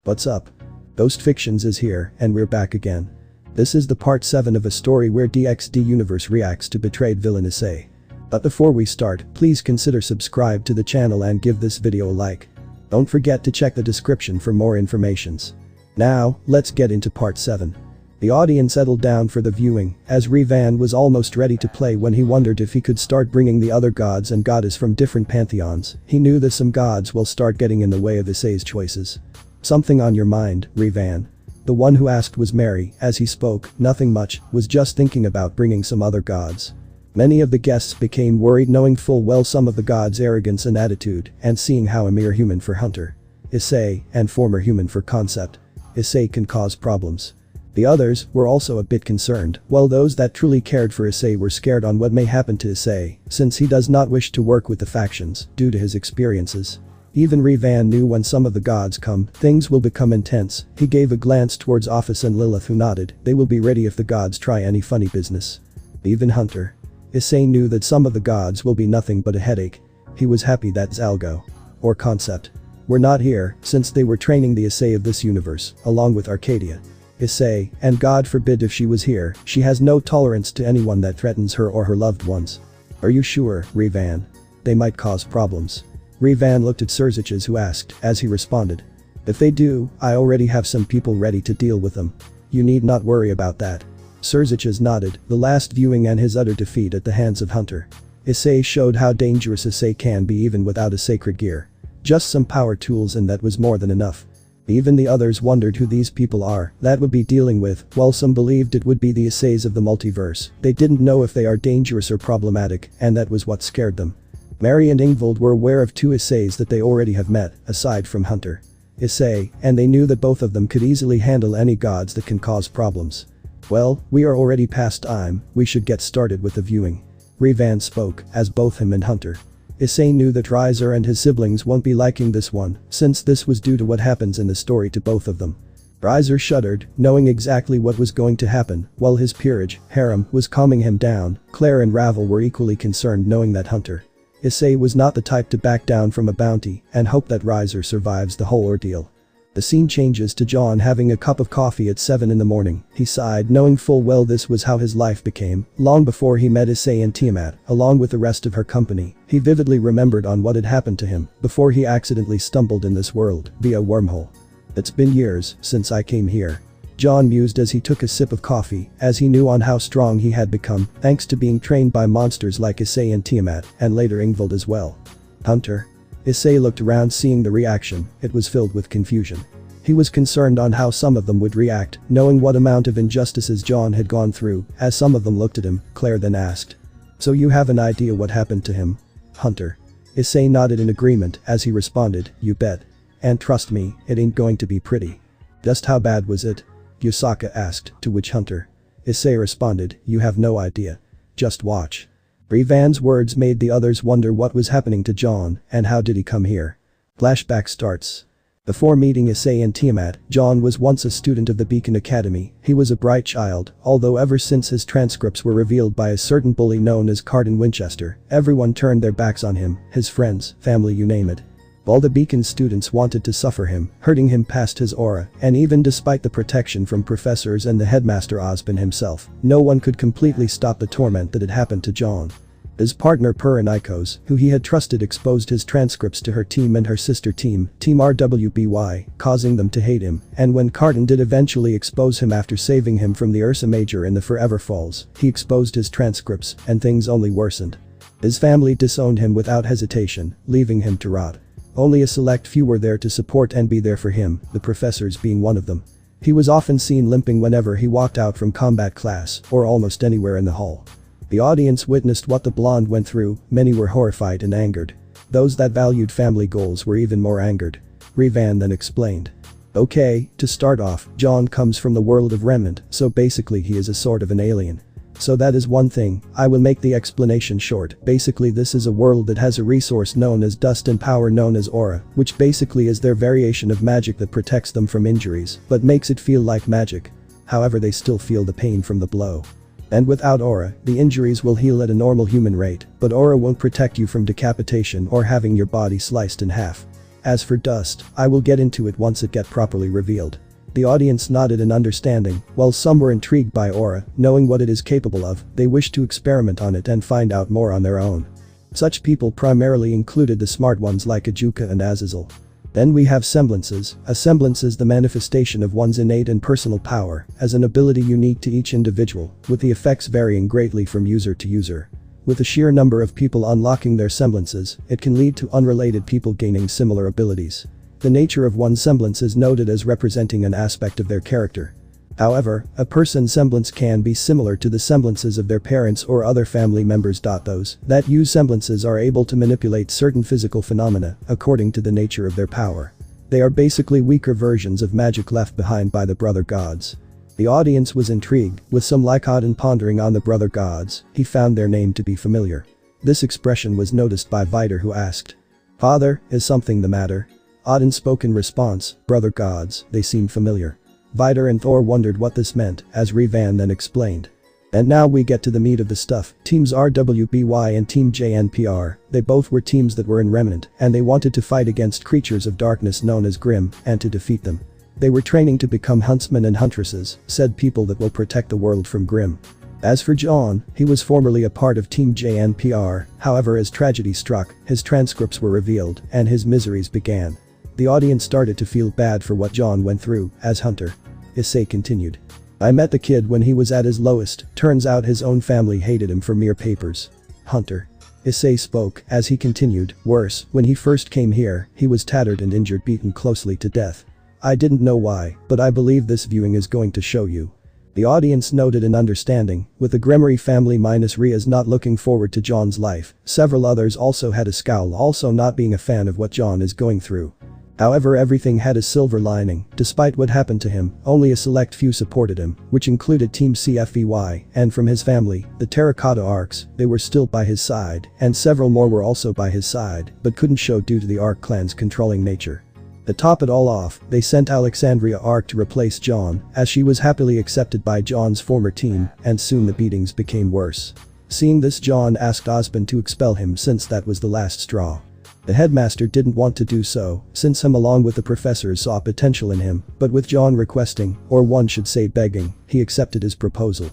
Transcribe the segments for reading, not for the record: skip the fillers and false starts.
What's up? Ghost Fictions is here, and we're back again. This is the part 7 of a story where DxD universe reacts to betrayed Villain-Issei. But before we start, please consider subscribe to the channel and give this video a like. Don't forget to check the description for more informations. Now, let's get into part 7. The audience settled down for the viewing, as RageRevan was almost ready to play when he wondered if he could start bringing the other gods and goddess from different pantheons. He knew that some gods will start getting in the way of Issei's choices. Something on your mind, RageRevan? The one who asked was Mary. As he spoke, nothing much, was just thinking about bringing some other gods. Many of the guests became worried knowing full well some of the gods' arrogance and attitude, and seeing how a mere human for Hunter, Issei, and former human for Concept, Issei can cause problems. The others were also a bit concerned, while those that truly cared for Issei were scared on what may happen to Issei, since he does not wish to work with the factions due to his experiences. Even RageRevan knew when some of the gods come, things will become intense. He gave a glance towards Office and Lilith, who nodded. They will be ready if the gods try any funny business. Even Hunter, Issei knew that some of the gods will be nothing but a headache. He was happy that Zalgo, or Concept, were not here, since they were training the Issei of this universe, along with Arcadia. Issei, and God forbid if she was here, she has no tolerance to anyone that threatens her or her loved ones. Are you sure, RageRevan? They might cause problems. RageRevan looked at Surziches, who asked, as he responded. If they do, I already have some people ready to deal with them. You need not worry about that. Surziches nodded. The last viewing and his utter defeat at the hands of Hunter, Issei showed how dangerous Issei can be even without a sacred gear. Just some power tools, and that was more than enough. Even the others wondered who these people are that would be dealing with, while some believed it would be the Isseis of the multiverse. They didn't know if they are dangerous or problematic, and that was what scared them. Mary and Ingvild were aware of 2 Isseis that they already have met, aside from Hunter, Issei, and they knew that both of them could easily handle any gods that can cause problems. Well, we are already past time, we should get started with the viewing. RageRevan spoke, as both him and Hunter, Issei knew that Riser and his siblings won't be liking this one, since this was due to what happens in the story to both of them. Riser shuddered, knowing exactly what was going to happen, while his peerage, Harem, was calming him down. Claire and Ravel were equally concerned, knowing that Hunter, Issei was not the type to back down from a bounty, and hope that Riser survives the whole ordeal. The scene changes to John having a cup of coffee at 7 in the morning. He sighed, knowing full well this was how his life became, long before he met Issei and Tiamat, along with the rest of her company. He vividly remembered on what had happened to him before he accidentally stumbled in this world via wormhole. It's been years since I came here, John mused as he took a sip of coffee, as he knew on how strong he had become, thanks to being trained by monsters like Issei and Tiamat, and later Ingvild as well. Hunter, Issei looked around, seeing the reaction. It was filled with confusion. He was concerned on how some of them would react, knowing what amount of injustices John had gone through. As some of them looked at him, Claire then asked, "So you have an idea what happened to him?" Hunter, Issei nodded in agreement as he responded, "You bet. And trust me, it ain't going to be pretty." "Just how bad was it?" Yusaka asked, to which Hunter, Issei responded, "You have no idea. Just watch." RageRevan's words made the others wonder what was happening to John, and how did he come here. Flashback starts. Before meeting Issei and Tiamat, John was once a student of the Beacon Academy. He was a bright child, although ever since his transcripts were revealed by a certain bully known as Cardin Winchester, everyone turned their backs on him, his friends, family, you name it. All the Beacon students wanted to suffer him, hurting him past his aura, and even despite the protection from professors and the headmaster Osborne himself, no one could completely stop the torment that had happened to John. His partner Nikos, who he had trusted, exposed his transcripts to her team and her sister team, Team RWBY, causing them to hate him, and when Cardin did eventually expose him after saving him from the Ursa Major in the Forever Falls, he exposed his transcripts, and things only worsened. His family disowned him without hesitation, leaving him to rot. Only a select few were there to support and be there for him, the professors being one of them. He was often seen limping whenever he walked out from combat class, or almost anywhere in the hall. The audience witnessed what the blonde went through. Many were horrified and angered. Those that valued family goals were even more angered. RageRevan then explained. Okay, to start off, John comes from the world of Remnant, so basically he is a sort of an alien. So that is one thing. I will make the explanation short. Basically this is a world that has a resource known as dust and power known as aura, which basically is their variation of magic that protects them from injuries, but makes it feel like magic. However, they still feel the pain from the blow. And without aura, the injuries will heal at a normal human rate, but aura won't protect you from decapitation or having your body sliced in half. As for dust, I will get into it once it get properly revealed. The audience nodded in understanding, while some were intrigued by aura, knowing what it is capable of, they wished to experiment on it and find out more on their own. Such people primarily included the smart ones like Ajuka and Azazel. Then we have semblances. A semblance is the manifestation of one's innate and personal power, as an ability unique to each individual, with the effects varying greatly from user to user. With the sheer number of people unlocking their semblances, it can lead to unrelated people gaining similar abilities. The nature of one's semblance is noted as representing an aspect of their character. However, a person's semblance can be similar to the semblances of their parents or other family members. Those that use semblances are able to manipulate certain physical phenomena according to the nature of their power. They are basically weaker versions of magic left behind by the brother gods. The audience was intrigued, with some like Auden pondering on the brother gods. He found their name to be familiar. This expression was noticed by Vider, who asked, "Father, is something the matter?" Auden spoke in response, "Brother gods, they seem familiar." Vider and Thor wondered what this meant, as Revan then explained. And now we get to the meat of the stuff. Teams RWBY and Team JNPR, they both were teams that were in Remnant, and they wanted to fight against creatures of darkness known as Grimm, and to defeat them. They were training to become huntsmen and huntresses, said people that will protect the world from Grimm. As for John, he was formerly a part of Team JNPR, however as tragedy struck, his transcripts were revealed, and his miseries began. The audience started to feel bad for what John went through, as Hunter. Issei continued. "I met the kid when he was at his lowest, turns out his own family hated him for mere papers." Hunter. Issei spoke, as he continued, "Worse, when he first came here, he was tattered and injured, beaten closely to death. I didn't know why, but I believe this viewing is going to show you." The audience noted in understanding, with the Gremory family minus Ria's not looking forward to John's life. Several others also had a scowl, also not being a fan of what John is going through. However, everything had a silver lining. Despite what happened to him, only a select few supported him, which included Team CFVY, and from his family, the Terracotta Arcs, they were still by his side, and several more were also by his side, but couldn't show due to the Arc clan's controlling nature. To top it all off, they sent Alexandria Arc to replace John, as she was happily accepted by John's former team, and soon the beatings became worse. Seeing this, John asked Osmond to expel him since that was the last straw. The headmaster didn't want to do so, since him along with the professors saw potential in him, but with John requesting, or one should say begging, he accepted his proposal.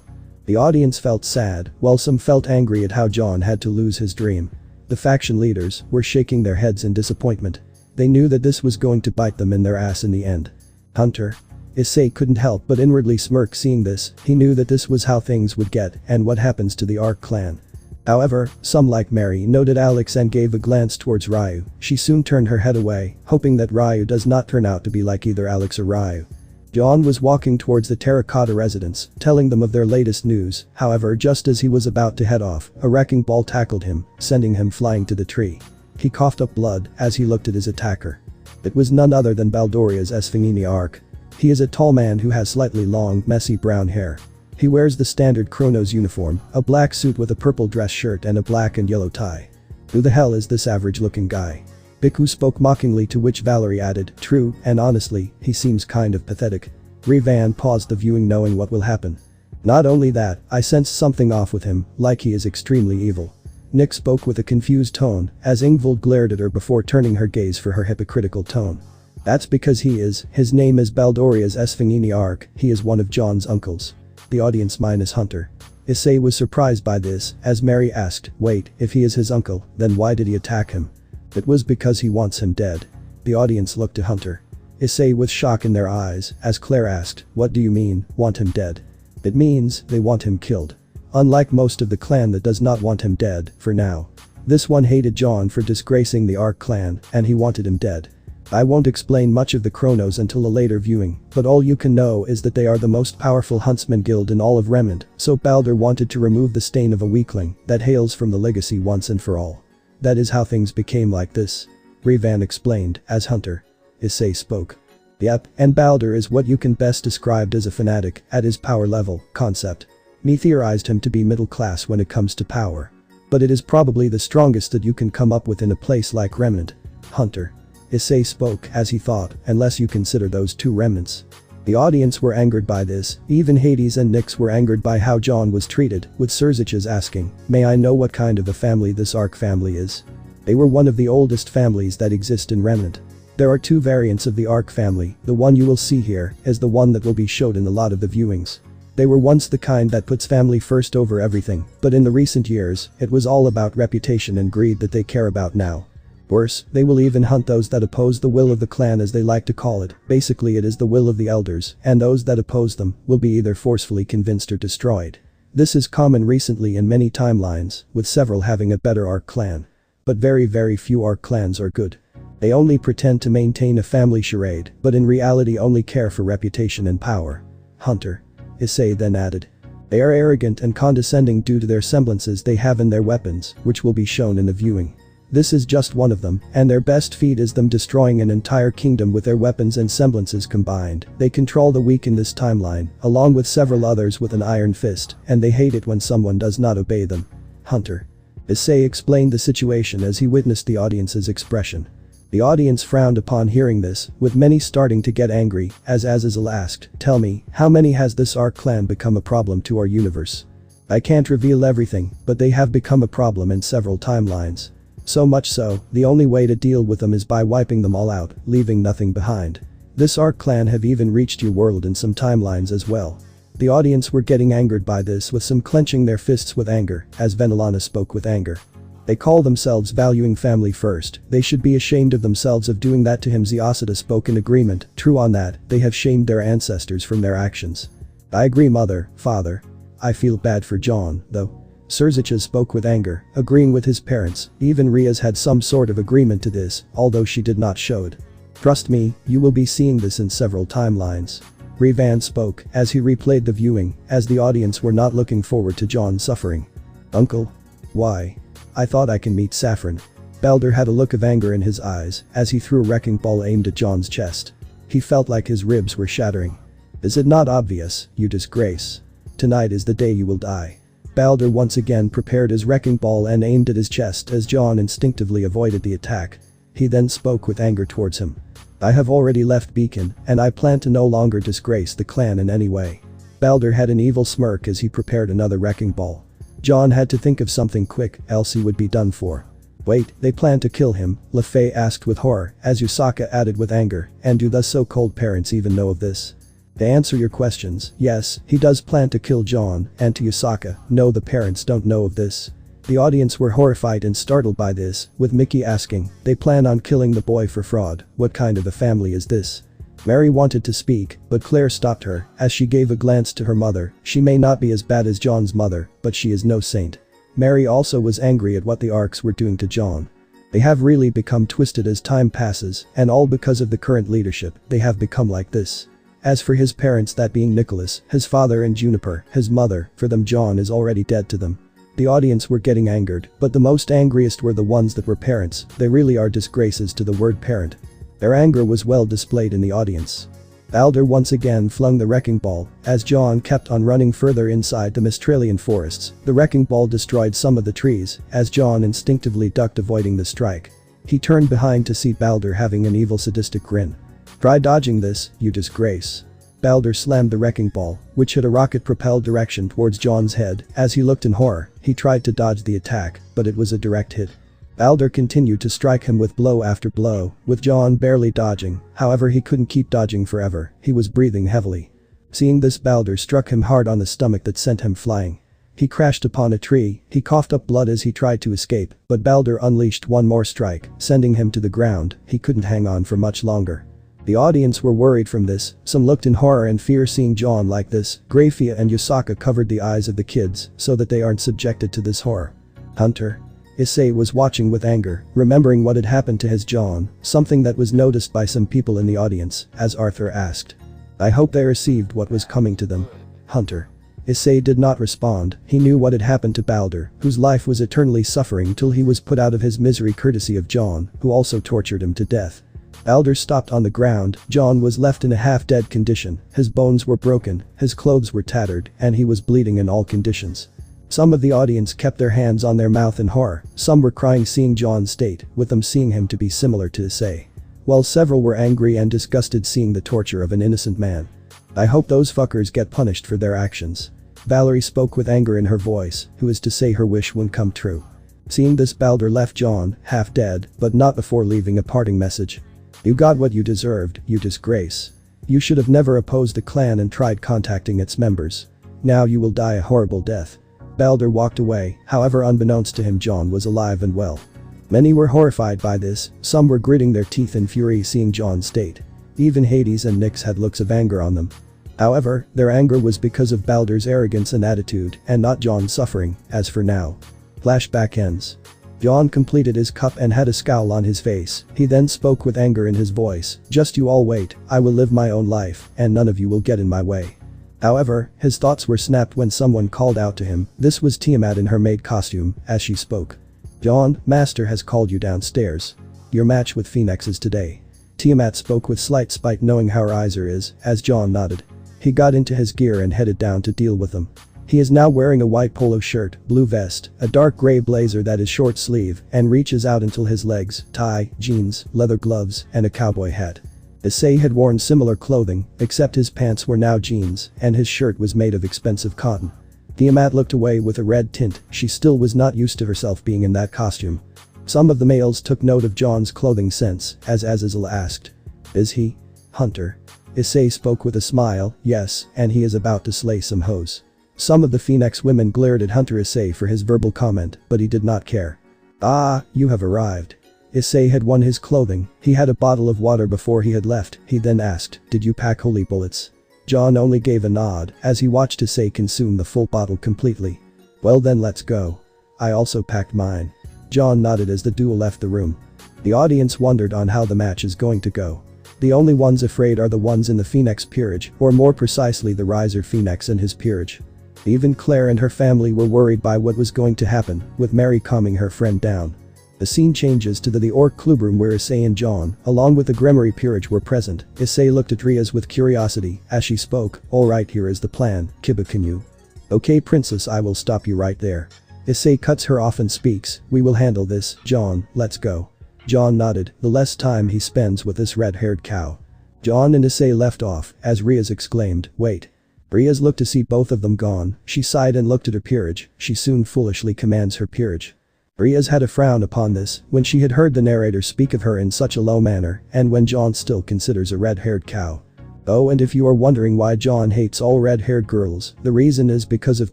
The audience felt sad, while some felt angry at how John had to lose his dream. The faction leaders were shaking their heads in disappointment. They knew that this was going to bite them in their ass in the end. Hunter. Issei couldn't help but inwardly smirk seeing this. He knew that this was how things would get, and what happens to the Arc clan. However, some like Mary noted Alex and gave a glance towards Ryu. She soon turned her head away, hoping that Ryu does not turn out to be like either Alex or Ryu. John was walking towards the Terracotta residence, telling them of their latest news. However, just as he was about to head off, a wrecking ball tackled him, sending him flying to the tree. He coughed up blood as he looked at his attacker. It was none other than Baldoria's Esfangini Arc. He is a tall man who has slightly long, messy brown hair. He wears the standard Chronos uniform, a black suit with a purple dress shirt and a black and yellow tie. Who the hell is this average-looking guy? Biku spoke mockingly, to which Valerie added, "True, and honestly, he seems kind of pathetic." Revan paused the viewing knowing what will happen. "Not only that, I sense something off with him, like he is extremely evil." Nick spoke with a confused tone, as Ingvild glared at her before turning her gaze for her hypocritical tone. "That's because his name is Baldoria's Esfangini Arc, he is one of John's uncles." The audience minus Hunter. Issei was surprised by this, as Mary asked, "Wait, if he is his uncle, then why did he attack him?" "It was because he wants him dead." The audience looked to Hunter. Issei with shock in their eyes, as Claire asked, "What do you mean, want him dead?" "It means, they want him killed. Unlike most of the clan that does not want him dead, for now. This one hated John for disgracing the Arc clan, and he wanted him dead. I won't explain much of the Chronos until a later viewing, but all you can know is that they are the most powerful huntsman guild in all of Remnant, so Baldur wanted to remove the stain of a weakling that hails from the legacy once and for all. That is how things became like this." Revan explained, as Hunter. Issei spoke. "Yep, and Baldur is what you can best describe as a fanatic, at his power level, concept. Me theorized him to be middle class when it comes to power. But it is probably the strongest that you can come up with in a place like Remnant." Hunter. Issei spoke, as he thought, unless you consider those two remnants. The audience were angered by this, even Hades and Nyx were angered by how John was treated, with Surziches asking, "May I know what kind of a family this Arc family is?" They were one of the oldest families that exist in Remnant. There are two variants of the Arc family, the one you will see here is the one that will be showed in a lot of the viewings. They were once the kind that puts family first over everything, but in the recent years, it was all about reputation and greed that they care about now. Worse, they will even hunt those that oppose the will of the clan, as they like to call it. Basically it is the will of the elders, and those that oppose them will be either forcefully convinced or destroyed. This is common recently in many timelines, with several having a better Arc clan. But very few Arc clans are good. They only pretend to maintain a family charade, but in reality only care for reputation and power. Hunter. Issei then added. They are arrogant and condescending due to their semblances they have in their weapons, which will be shown in the viewing. This is just one of them, and their best feat is them destroying an entire kingdom with their weapons and semblances combined. They control the weak in this timeline, along with several others with an iron fist, and they hate it when someone does not obey them. Hunter. Issei explained the situation as he witnessed the audience's expression. The audience frowned upon hearing this, with many starting to get angry, as Azazel asked, "Tell me, how many has this Arc clan become a problem to our universe? I can't reveal everything, but they have become a problem in several timelines. So much so, the only way to deal with them is by wiping them all out, leaving nothing behind. This Arc clan have even reached your world in some timelines as well." The audience were getting angered by this, with some clenching their fists with anger, as Venelana spoke with anger. They call themselves valuing family first, they should be ashamed of themselves of doing that to him. Ziasada spoke in agreement, true on that, they have shamed their ancestors from their actions. I agree mother, father. I feel bad for John, though. Surzicha spoke with anger, agreeing with his parents, even Riaz had some sort of agreement to this, although she did not show it. Trust me, you will be seeing this in several timelines. Revan spoke, as he replayed the viewing, as the audience were not looking forward to John suffering. Uncle? Why? I thought I can meet Saffron. Balder had a look of anger in his eyes, as he threw a wrecking ball aimed at John's chest. He felt like his ribs were shattering. Is it not obvious, you disgrace? Tonight is the day you will die. Balder once again prepared his wrecking ball and aimed at his chest as John instinctively avoided the attack. He then spoke with anger towards him. I have already left Beacon, and I plan to no longer disgrace the clan in any way. Balder had an evil smirk as he prepared another wrecking ball. John had to think of something quick, else he would be done for. Wait, they plan to kill him? LeFay asked with horror, as Yusaka added with anger, and do the so-called parents even know of this? To answer your questions, yes, he does plan to kill John, and to Yusaka, no, the parents don't know of this. The audience were horrified and startled by this, with Mickey asking, they plan on killing the boy for fraud, what kind of a family is this? Mary wanted to speak, but Claire stopped her, as she gave a glance to her mother. She may not be as bad as John's mother, but she is no saint. Mary also was angry at what the Arcs were doing to John. They have really become twisted as time passes, and all because of the current leadership, they have become like this. As for his parents, that being Nicholas, his father, and Juniper, his mother, for them John is already dead to them. The audience were getting angered, but the most angriest were the ones that were parents. They really are disgraces to the word parent. Their anger was well displayed in the audience. Balder once again flung the wrecking ball, as John kept on running further inside the Mistralian forests. The wrecking ball destroyed some of the trees, as John instinctively ducked, avoiding the strike. He turned behind to see Balder having an evil sadistic grin. Try dodging this, you disgrace. Balder slammed the wrecking ball, which hit a rocket-propelled direction towards John's head. As he looked in horror, he tried to dodge the attack, but it was a direct hit. Balder continued to strike him with blow after blow, with John barely dodging. However, he couldn't keep dodging forever, he was breathing heavily. Seeing this, Balder struck him hard on the stomach that sent him flying. He crashed upon a tree, he coughed up blood as he tried to escape, but Balder unleashed one more strike, sending him to the ground. He couldn't hang on for much longer. The audience were worried from this, some looked in horror and fear seeing John like this. Grafia and Yusaka covered the eyes of the kids, so that they aren't subjected to this horror. Hunter. Issei was watching with anger, remembering what had happened to his John, something that was noticed by some people in the audience, as Arthur asked. I hope they received what was coming to them. Hunter. Issei did not respond. He knew what had happened to Balder, whose life was eternally suffering till he was put out of his misery courtesy of John, who also tortured him to death. Balder stopped on the ground. John was left in a half-dead condition, his bones were broken, his clothes were tattered, and he was bleeding in all conditions. Some of the audience kept their hands on their mouth in horror, some were crying seeing John's state, with them seeing him to be similar to Issei. While several were angry and disgusted seeing the torture of an innocent man. I hope those fuckers get punished for their actions. Valerie spoke with anger in her voice, who is to say her wish wouldn't come true. Seeing this, Balder left John, half dead, but not before leaving a parting message. You got what you deserved, you disgrace. You should have never opposed the clan and tried contacting its members. Now you will die a horrible death. Balder walked away, however unbeknownst to him Jon was alive and well. Many were horrified by this, some were gritting their teeth in fury seeing Jon's state. Even Hades and Nyx had looks of anger on them. However, their anger was because of Balder's arrogance and attitude and not Jon's suffering, as for now. Flashback ends. Jon completed his cup and had a scowl on his face, he then spoke with anger in his voice, "Just you all wait, I will live my own life, and none of you will get in my way." However, his thoughts were snapped when someone called out to him, this was Tiamat in her maid costume, as she spoke. "Jon, Master has called you downstairs. Your match with Phoenix is today." Tiamat spoke with slight spite knowing how her Issei is, as Jon nodded. He got into his gear and headed down to deal with them. He is now wearing a white polo shirt, blue vest, a dark gray blazer that is short sleeve and reaches out until his legs, tie, jeans, leather gloves, and a cowboy hat. Issei had worn similar clothing, except his pants were now jeans, and his shirt was made of expensive cotton. Tiamat looked away with a red tint, she still was not used to herself being in that costume. Some of the males took note of Jon's clothing sense, as Azazel asked. "Is he? Hunter?" Issei spoke with a smile, "Yes, and he is about to slay some hoes." Some of the Phoenix women glared at Hunter Issei for his verbal comment, but he did not care. "Ah, you have arrived." Issei had won his clothing, he had a bottle of water before he had left, he then asked, "Did you pack holy bullets?" Jon only gave a nod, as he watched Issei consume the full bottle completely. "Well then let's go. I also packed mine." Jon nodded as the duo left the room. The audience wondered on how the match is going to go. The only ones afraid are the ones in the Phoenix peerage, or more precisely the riser Phoenix and his peerage. Even Claire and her family were worried by what was going to happen, with Mary calming her friend down. The scene changes to the Orc clubroom where Issei and Jon, along with the Gremory peerage were present. Issei looked at Riaz with curiosity, as she spoke, "Alright, here is the plan, Kiba, can you?" "Okay princess, I will stop you right there." Issei cuts her off and speaks, "We will handle this, Jon, let's go." Jon nodded, the less time he spends with this red-haired cow. Jon and Issei left off, as Riaz exclaimed, "Wait." Riaz looked to see both of them gone, she sighed and looked at her peerage, she soon foolishly commands her peerage. Riaz had a frown upon this, when she had heard the narrator speak of her in such a low manner, and when Jon still considers a red-haired cow. Oh, and if you are wondering why Jon hates all red-haired girls, the reason is because of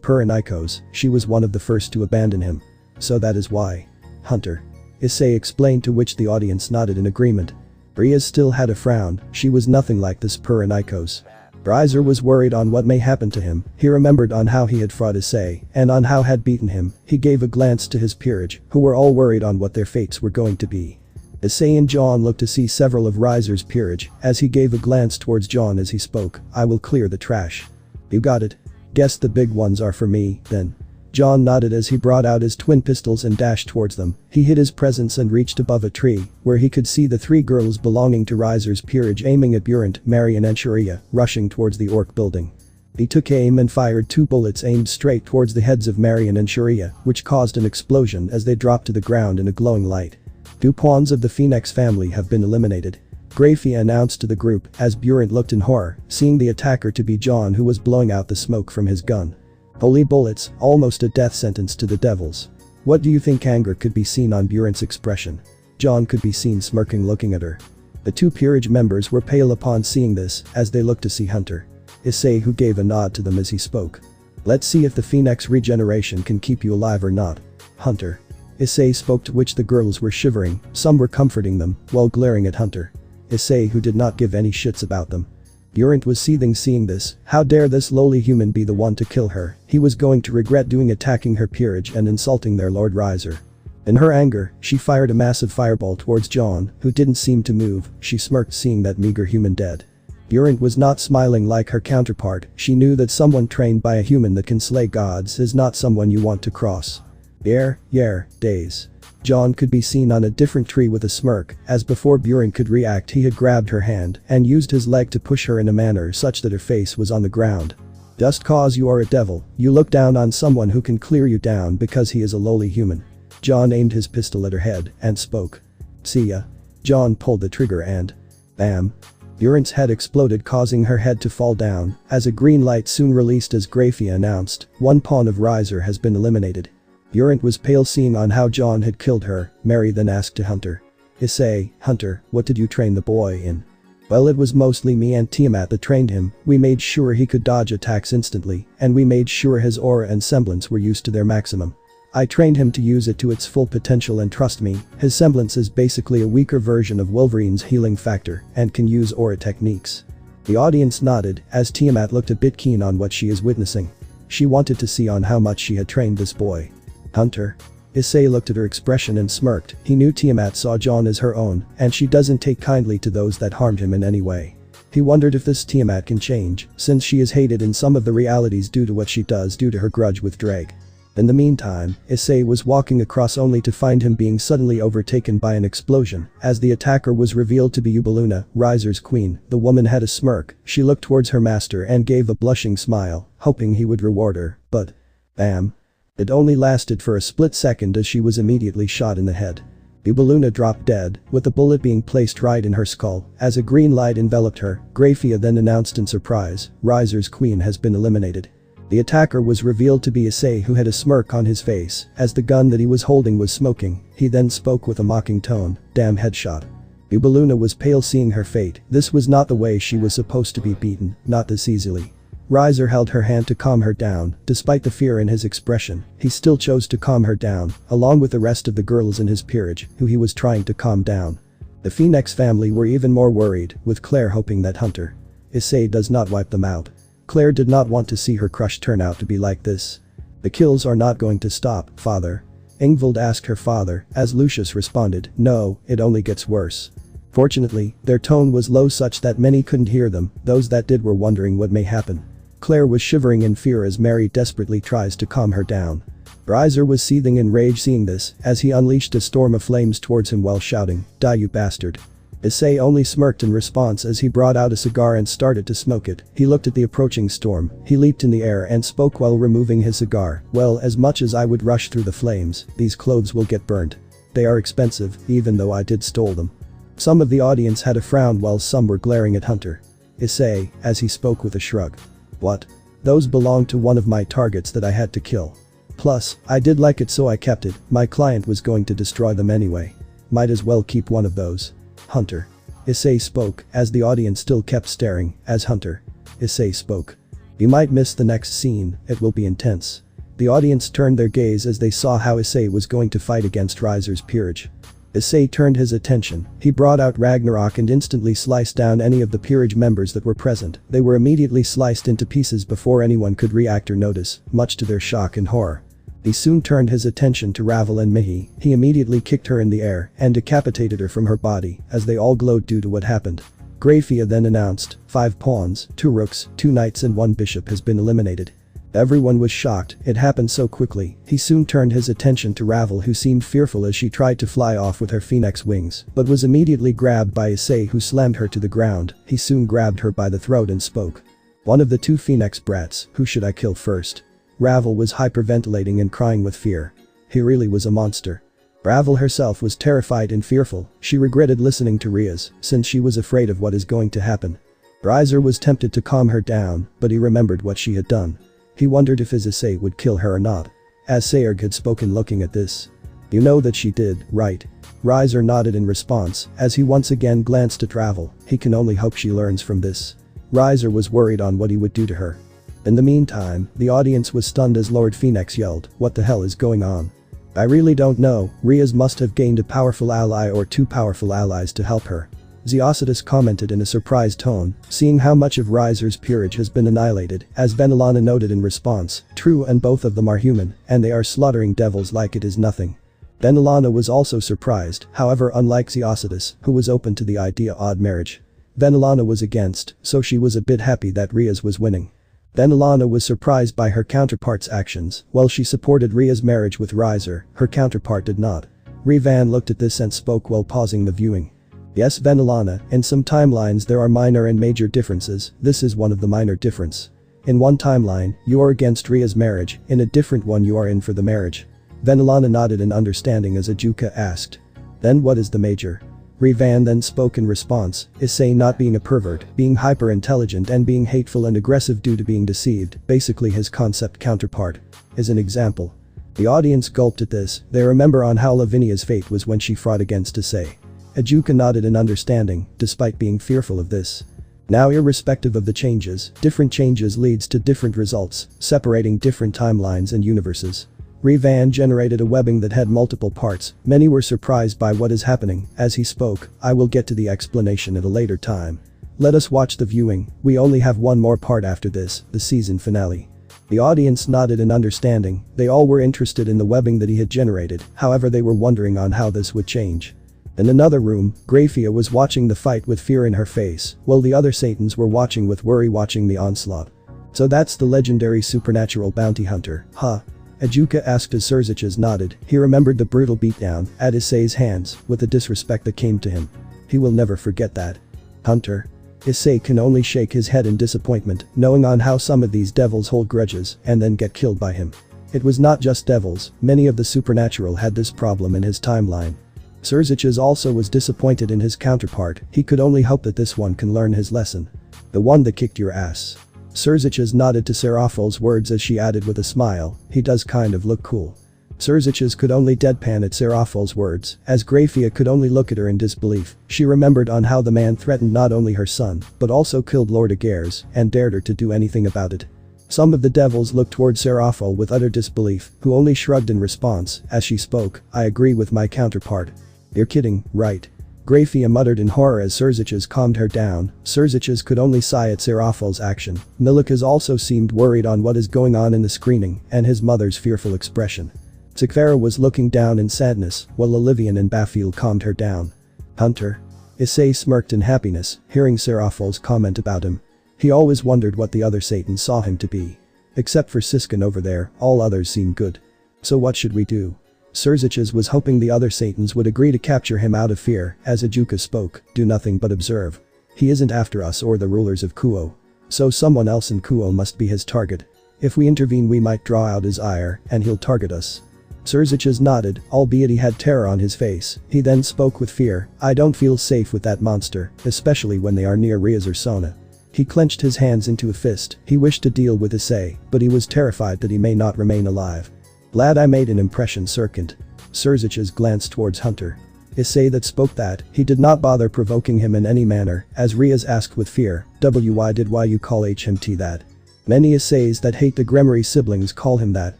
Nikos, she was one of the first to abandon him. So that is why. Hunter. Issei explained, to which the audience nodded in agreement. Riaz still had a frown, she was nothing like this Nikos. Rizer was worried on what may happen to him, he remembered on how he had fought Issei, and on how had beaten him, he gave a glance to his peerage, who were all worried on what their fates were going to be. Issei and Jon looked to see several of Rizer's peerage, as he gave a glance towards Jon as he spoke, "I will clear the trash." "You got it. Guess the big ones are for me, then." Jon nodded as he brought out his twin pistols and dashed towards them, he hid his presence and reached above a tree, where he could see the three girls belonging to Rizer's peerage aiming at Burent, Marion and Sharia, rushing towards the Orc building. He took aim and fired 2 bullets aimed straight towards the heads of Marion and Sharia, which caused an explosion as they dropped to the ground in a glowing light. 2 pawns of the Phoenix family have been eliminated. Grafia announced to the group, as Burent looked in horror, seeing the attacker to be Jon, who was blowing out the smoke from his gun. Holy bullets, almost a death sentence to the devils. What do you think? Anger could be seen on Burent's expression. Jon could be seen smirking looking at her. The 2 peerage members were pale upon seeing this, as they looked to see Hunter. Issei, who gave a nod to them as he spoke. "Let's see if the Phoenix regeneration can keep you alive or not. Hunter." Issei spoke, to which the girls were shivering, some were comforting them, while glaring at Hunter. Issei, who did not give any shits about them. Burent was seething seeing this, how dare this lowly human be the one to kill her, he was going to regret doing, attacking her peerage and insulting their Lord Rizer. In her anger, she fired a massive fireball towards Jon, who didn't seem to move, she smirked seeing that meager human dead. Burent was not smiling like her counterpart, she knew that someone trained by a human that can slay gods is not someone you want to cross. Days. Jon could be seen on a different tree with a smirk, as before Burent could react he had grabbed her hand and used his leg to push her in a manner such that her face was on the ground. "Just cause you are a devil, you look down on someone who can clear you down because he is a lowly human." Jon aimed his pistol at her head and spoke. "See ya." Jon pulled the trigger and bam. Burent's head exploded, causing her head to fall down, as a green light soon released as Grafia announced, 1 pawn of Rizer has been eliminated. Burent was pale seeing on how Jon had killed her. Mary then asked to Hunter. Issei, Hunter, what did you train the boy in? Well, it was mostly me and Tiamat that trained him. We made sure he could dodge attacks instantly, and we made sure his aura and semblance were used to their maximum. I trained him to use it to its full potential, and trust me, his semblance is basically a weaker version of Wolverine's healing factor and can use aura techniques. The audience nodded as Tiamat looked a bit keen on what she is witnessing. She wanted to see on how much she had trained this boy. Hunter. Issei looked at her expression and smirked. He knew Tiamat saw John as her own, and she doesn't take kindly to those that harmed him in any way. He wondered if this Tiamat can change, since she is hated in some of the realities due to what she does due to her grudge with Drake. In the meantime, Issei was walking across only to find him being suddenly overtaken by an explosion. As the attacker was revealed to be Eubeluna, Riser's queen, the woman had a smirk. She looked towards her master and gave a blushing smile, hoping he would reward her, but… bam. It only lasted for a split second as she was immediately shot in the head. Eubeluna dropped dead, with the bullet being placed right in her skull. As a green light enveloped her, Grafia then announced in surprise, Riser's queen has been eliminated. The attacker was revealed to be Issei, who had a smirk on his face as the gun that he was holding was smoking. He then spoke with a mocking tone, damn headshot. Eubeluna was pale seeing her fate. This was not the way she was supposed to be beaten, not this easily. Riser held her hand to calm her down. Despite the fear in his expression, he still chose to calm her down, along with the rest of the girls in his peerage, who he was trying to calm down. The Phoenix family were even more worried, with Claire hoping that Hunter Issei does not wipe them out. Claire did not want to see her crush turn out to be like this. The kills are not going to stop, father. Ingvild asked her father, as Lucius responded, no, it only gets worse. Fortunately, their tone was low such that many couldn't hear them. Those that did were wondering what may happen. Claire was shivering in fear as Mary desperately tries to calm her down. Riser was seething in rage seeing this, as he unleashed a storm of flames towards him while shouting, die you bastard. Issei only smirked in response as he brought out a cigar and started to smoke it. He looked at the approaching storm. He leaped in the air and spoke while removing his cigar. Well, as much as I would rush through the flames, these clothes will get burned. They are expensive, even though I did stole them. Some of the audience had a frown while some were glaring at Hunter Issei, as he spoke with a shrug. What? Those belonged to one of my targets that I had to kill. Plus, I did like it so I kept it. My client was going to destroy them anyway. Might as well keep one of those. Hunter Issei spoke, as the audience still kept staring, as Hunter Issei spoke. You might miss the next scene, it will be intense. The audience turned their gaze as they saw how Issei was going to fight against Riser's peerage. Issei turned his attention. He brought out Ragnarok and instantly sliced down any of the peerage members that were present. They were immediately sliced into pieces before anyone could react or notice, much to their shock and horror. He soon turned his attention to Ravel and Mihi. He immediately kicked her in the air and decapitated her from her body as they all glowed due to what happened. Grafia then announced, 5 pawns, 2 rooks, 2 knights and 1 bishop has been eliminated. Everyone was shocked, it happened so quickly. He soon turned his attention to Ravel, who seemed fearful as she tried to fly off with her phoenix wings, but was immediately grabbed by Issei, who slammed her to the ground. He soon grabbed her by the throat and spoke. One of the 2 phoenix brats, who should I kill first? Ravel was hyperventilating and crying with fear. He really was a monster. Ravel herself was terrified and fearful. She regretted listening to Riaz, since she was afraid of what is going to happen. Riser was tempted to calm her down, but he remembered what she had done. He wondered if his Issei would kill her or not. As Sayerg had spoken looking at this. You know that she did, right? Riser nodded in response, as he once again glanced at Ravel. He can only hope she learns from this. Riser was worried on what he would do to her. In the meantime, the audience was stunned as Lord Phoenix yelled, what the hell is going on? I really don't know, Riaz must have gained a powerful ally or 2 powerful allies to help her. Zeocitus commented in a surprised tone, seeing how much of Riser's peerage has been annihilated, as Venelana noted in response, true, and both of them are human, and they are slaughtering devils like it is nothing. Venelana was also surprised, however unlike Zeocitus, who was open to the idea odd marriage. Venelana was against, so she was a bit happy that Riaz was winning. Venelana was surprised by her counterpart's actions. While she supported Ria's marriage with Riser, her counterpart did not. Revan looked at this and spoke while pausing the viewing. Yes, Venelana, in some timelines there are minor and major differences. This is one of the minor difference. In one timeline, you are against Ria's marriage, in a different one you are in for the marriage. Venelana nodded in understanding as Ajuka asked. Then what is the major? Revan then spoke in response, Issei not being a pervert, being hyper-intelligent and being hateful and aggressive due to being deceived, basically his concept counterpart. As an example. The audience gulped at this. They remember on how Lavinia's fate was when she fought against Issei. Ejuka nodded in understanding, despite being fearful of this. Now irrespective of the changes, different changes leads to different results, separating different timelines and universes. RageRevan generated a webbing that had multiple parts. Many were surprised by what is happening. As he spoke, I will get to the explanation at a later time. Let us watch the viewing, we only have one more part after this, the season finale. The audience nodded in understanding, they all were interested in the webbing that he had generated, however they were wondering on how this would change. In another room, Graphia was watching the fight with fear in her face, while the other Satans were watching with worry watching the onslaught. So that's the legendary supernatural bounty hunter, huh? Ejuka asked as Surziches nodded, he remembered the brutal beatdown at Issei's hands with the disrespect that came to him. He will never forget that. Hunter. Issei can only shake his head in disappointment, knowing on how some of these devils hold grudges and then get killed by him. It was not just devils, many of the supernatural had this problem in his timeline. Surziches also was disappointed in his counterpart, he could only hope that this one can learn his lesson. The one that kicked your ass. Surziches nodded to Seraphol's words as she added with a smile, he does kind of look cool. Surziches could only deadpan at Seraphol's words, as Graphia could only look at her in disbelief. She remembered on how the man threatened not only her son, but also killed Lord Aguirre and dared her to do anything about it. Some of the devils looked toward Seraphol with utter disbelief, who only shrugged in response. As she spoke, I agree with my counterpart. You're kidding, right? Graphia muttered in horror as Surziches calmed her down. Surziches could only sigh at Seraphol's action. Milikas also seemed worried on what is going on in the screening and his mother's fearful expression. Sikvera was looking down in sadness, while Olivian and Bafil calmed her down. Hunter. Issei smirked in happiness, hearing Seraphol's comment about him. He always wondered what the other Satans saw him to be. Except for Siskin over there, all others seemed good. So what should we do? Surziches was hoping the other Satans would agree to capture him out of fear. As Ejuka spoke, do nothing but observe. He isn't after us or the rulers of Kuo. So someone else in Kuo must be his target. If we intervene we might draw out his ire and he'll target us. Surziches nodded, albeit he had terror on his face. He then spoke with fear, I don't feel safe with that monster, especially when they are near Ria's or Sona. He clenched his hands into a fist, he wished to deal with Issei, but he was terrified that he may not remain alive. Glad I made an impression, Serkant. Surziches glanced towards Hunter. Issei that spoke that, he did not bother provoking him in any manner, as Riaz asked with fear, why did you call HMT that? Many Isseis that hate the Gremory siblings call him that,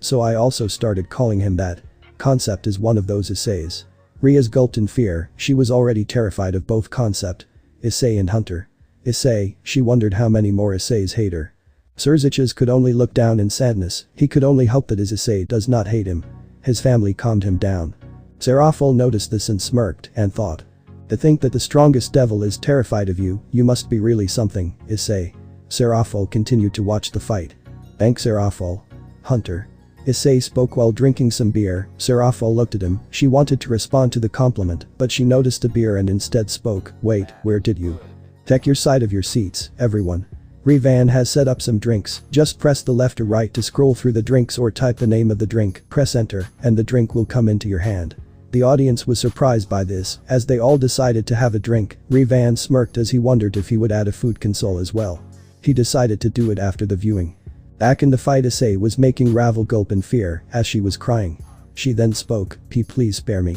so I also started calling him that. Concept is one of those Isseis. Riaz gulped in fear, she was already terrified of both Concept, Issei and Hunter. Issei, she wondered how many more Isseis hate her. Surziches could only look down in sadness, he could only hope that his Issei does not hate him. His family calmed him down. Seraphol noticed this and smirked, and thought. To think that the strongest devil is terrified of you, you must be really something, Issei. Seraphol continued to watch the fight. Thanks Seraphol. Hunter. Issei spoke while drinking some beer. Seraphol looked at him, she wanted to respond to the compliment, but she noticed the beer and instead spoke, wait, where did you? Take your side of your seats, everyone. RageRevan has set up some drinks, just press the left or right to scroll through the drinks or type the name of the drink, press enter, and the drink will come into your hand. The audience was surprised by this, as they all decided to have a drink. RageRevan smirked as he wondered if he would add a food console as well. He decided to do it after the viewing. Back in the fight Issei was making Ravel gulp in fear, as she was crying. She then spoke, please spare me.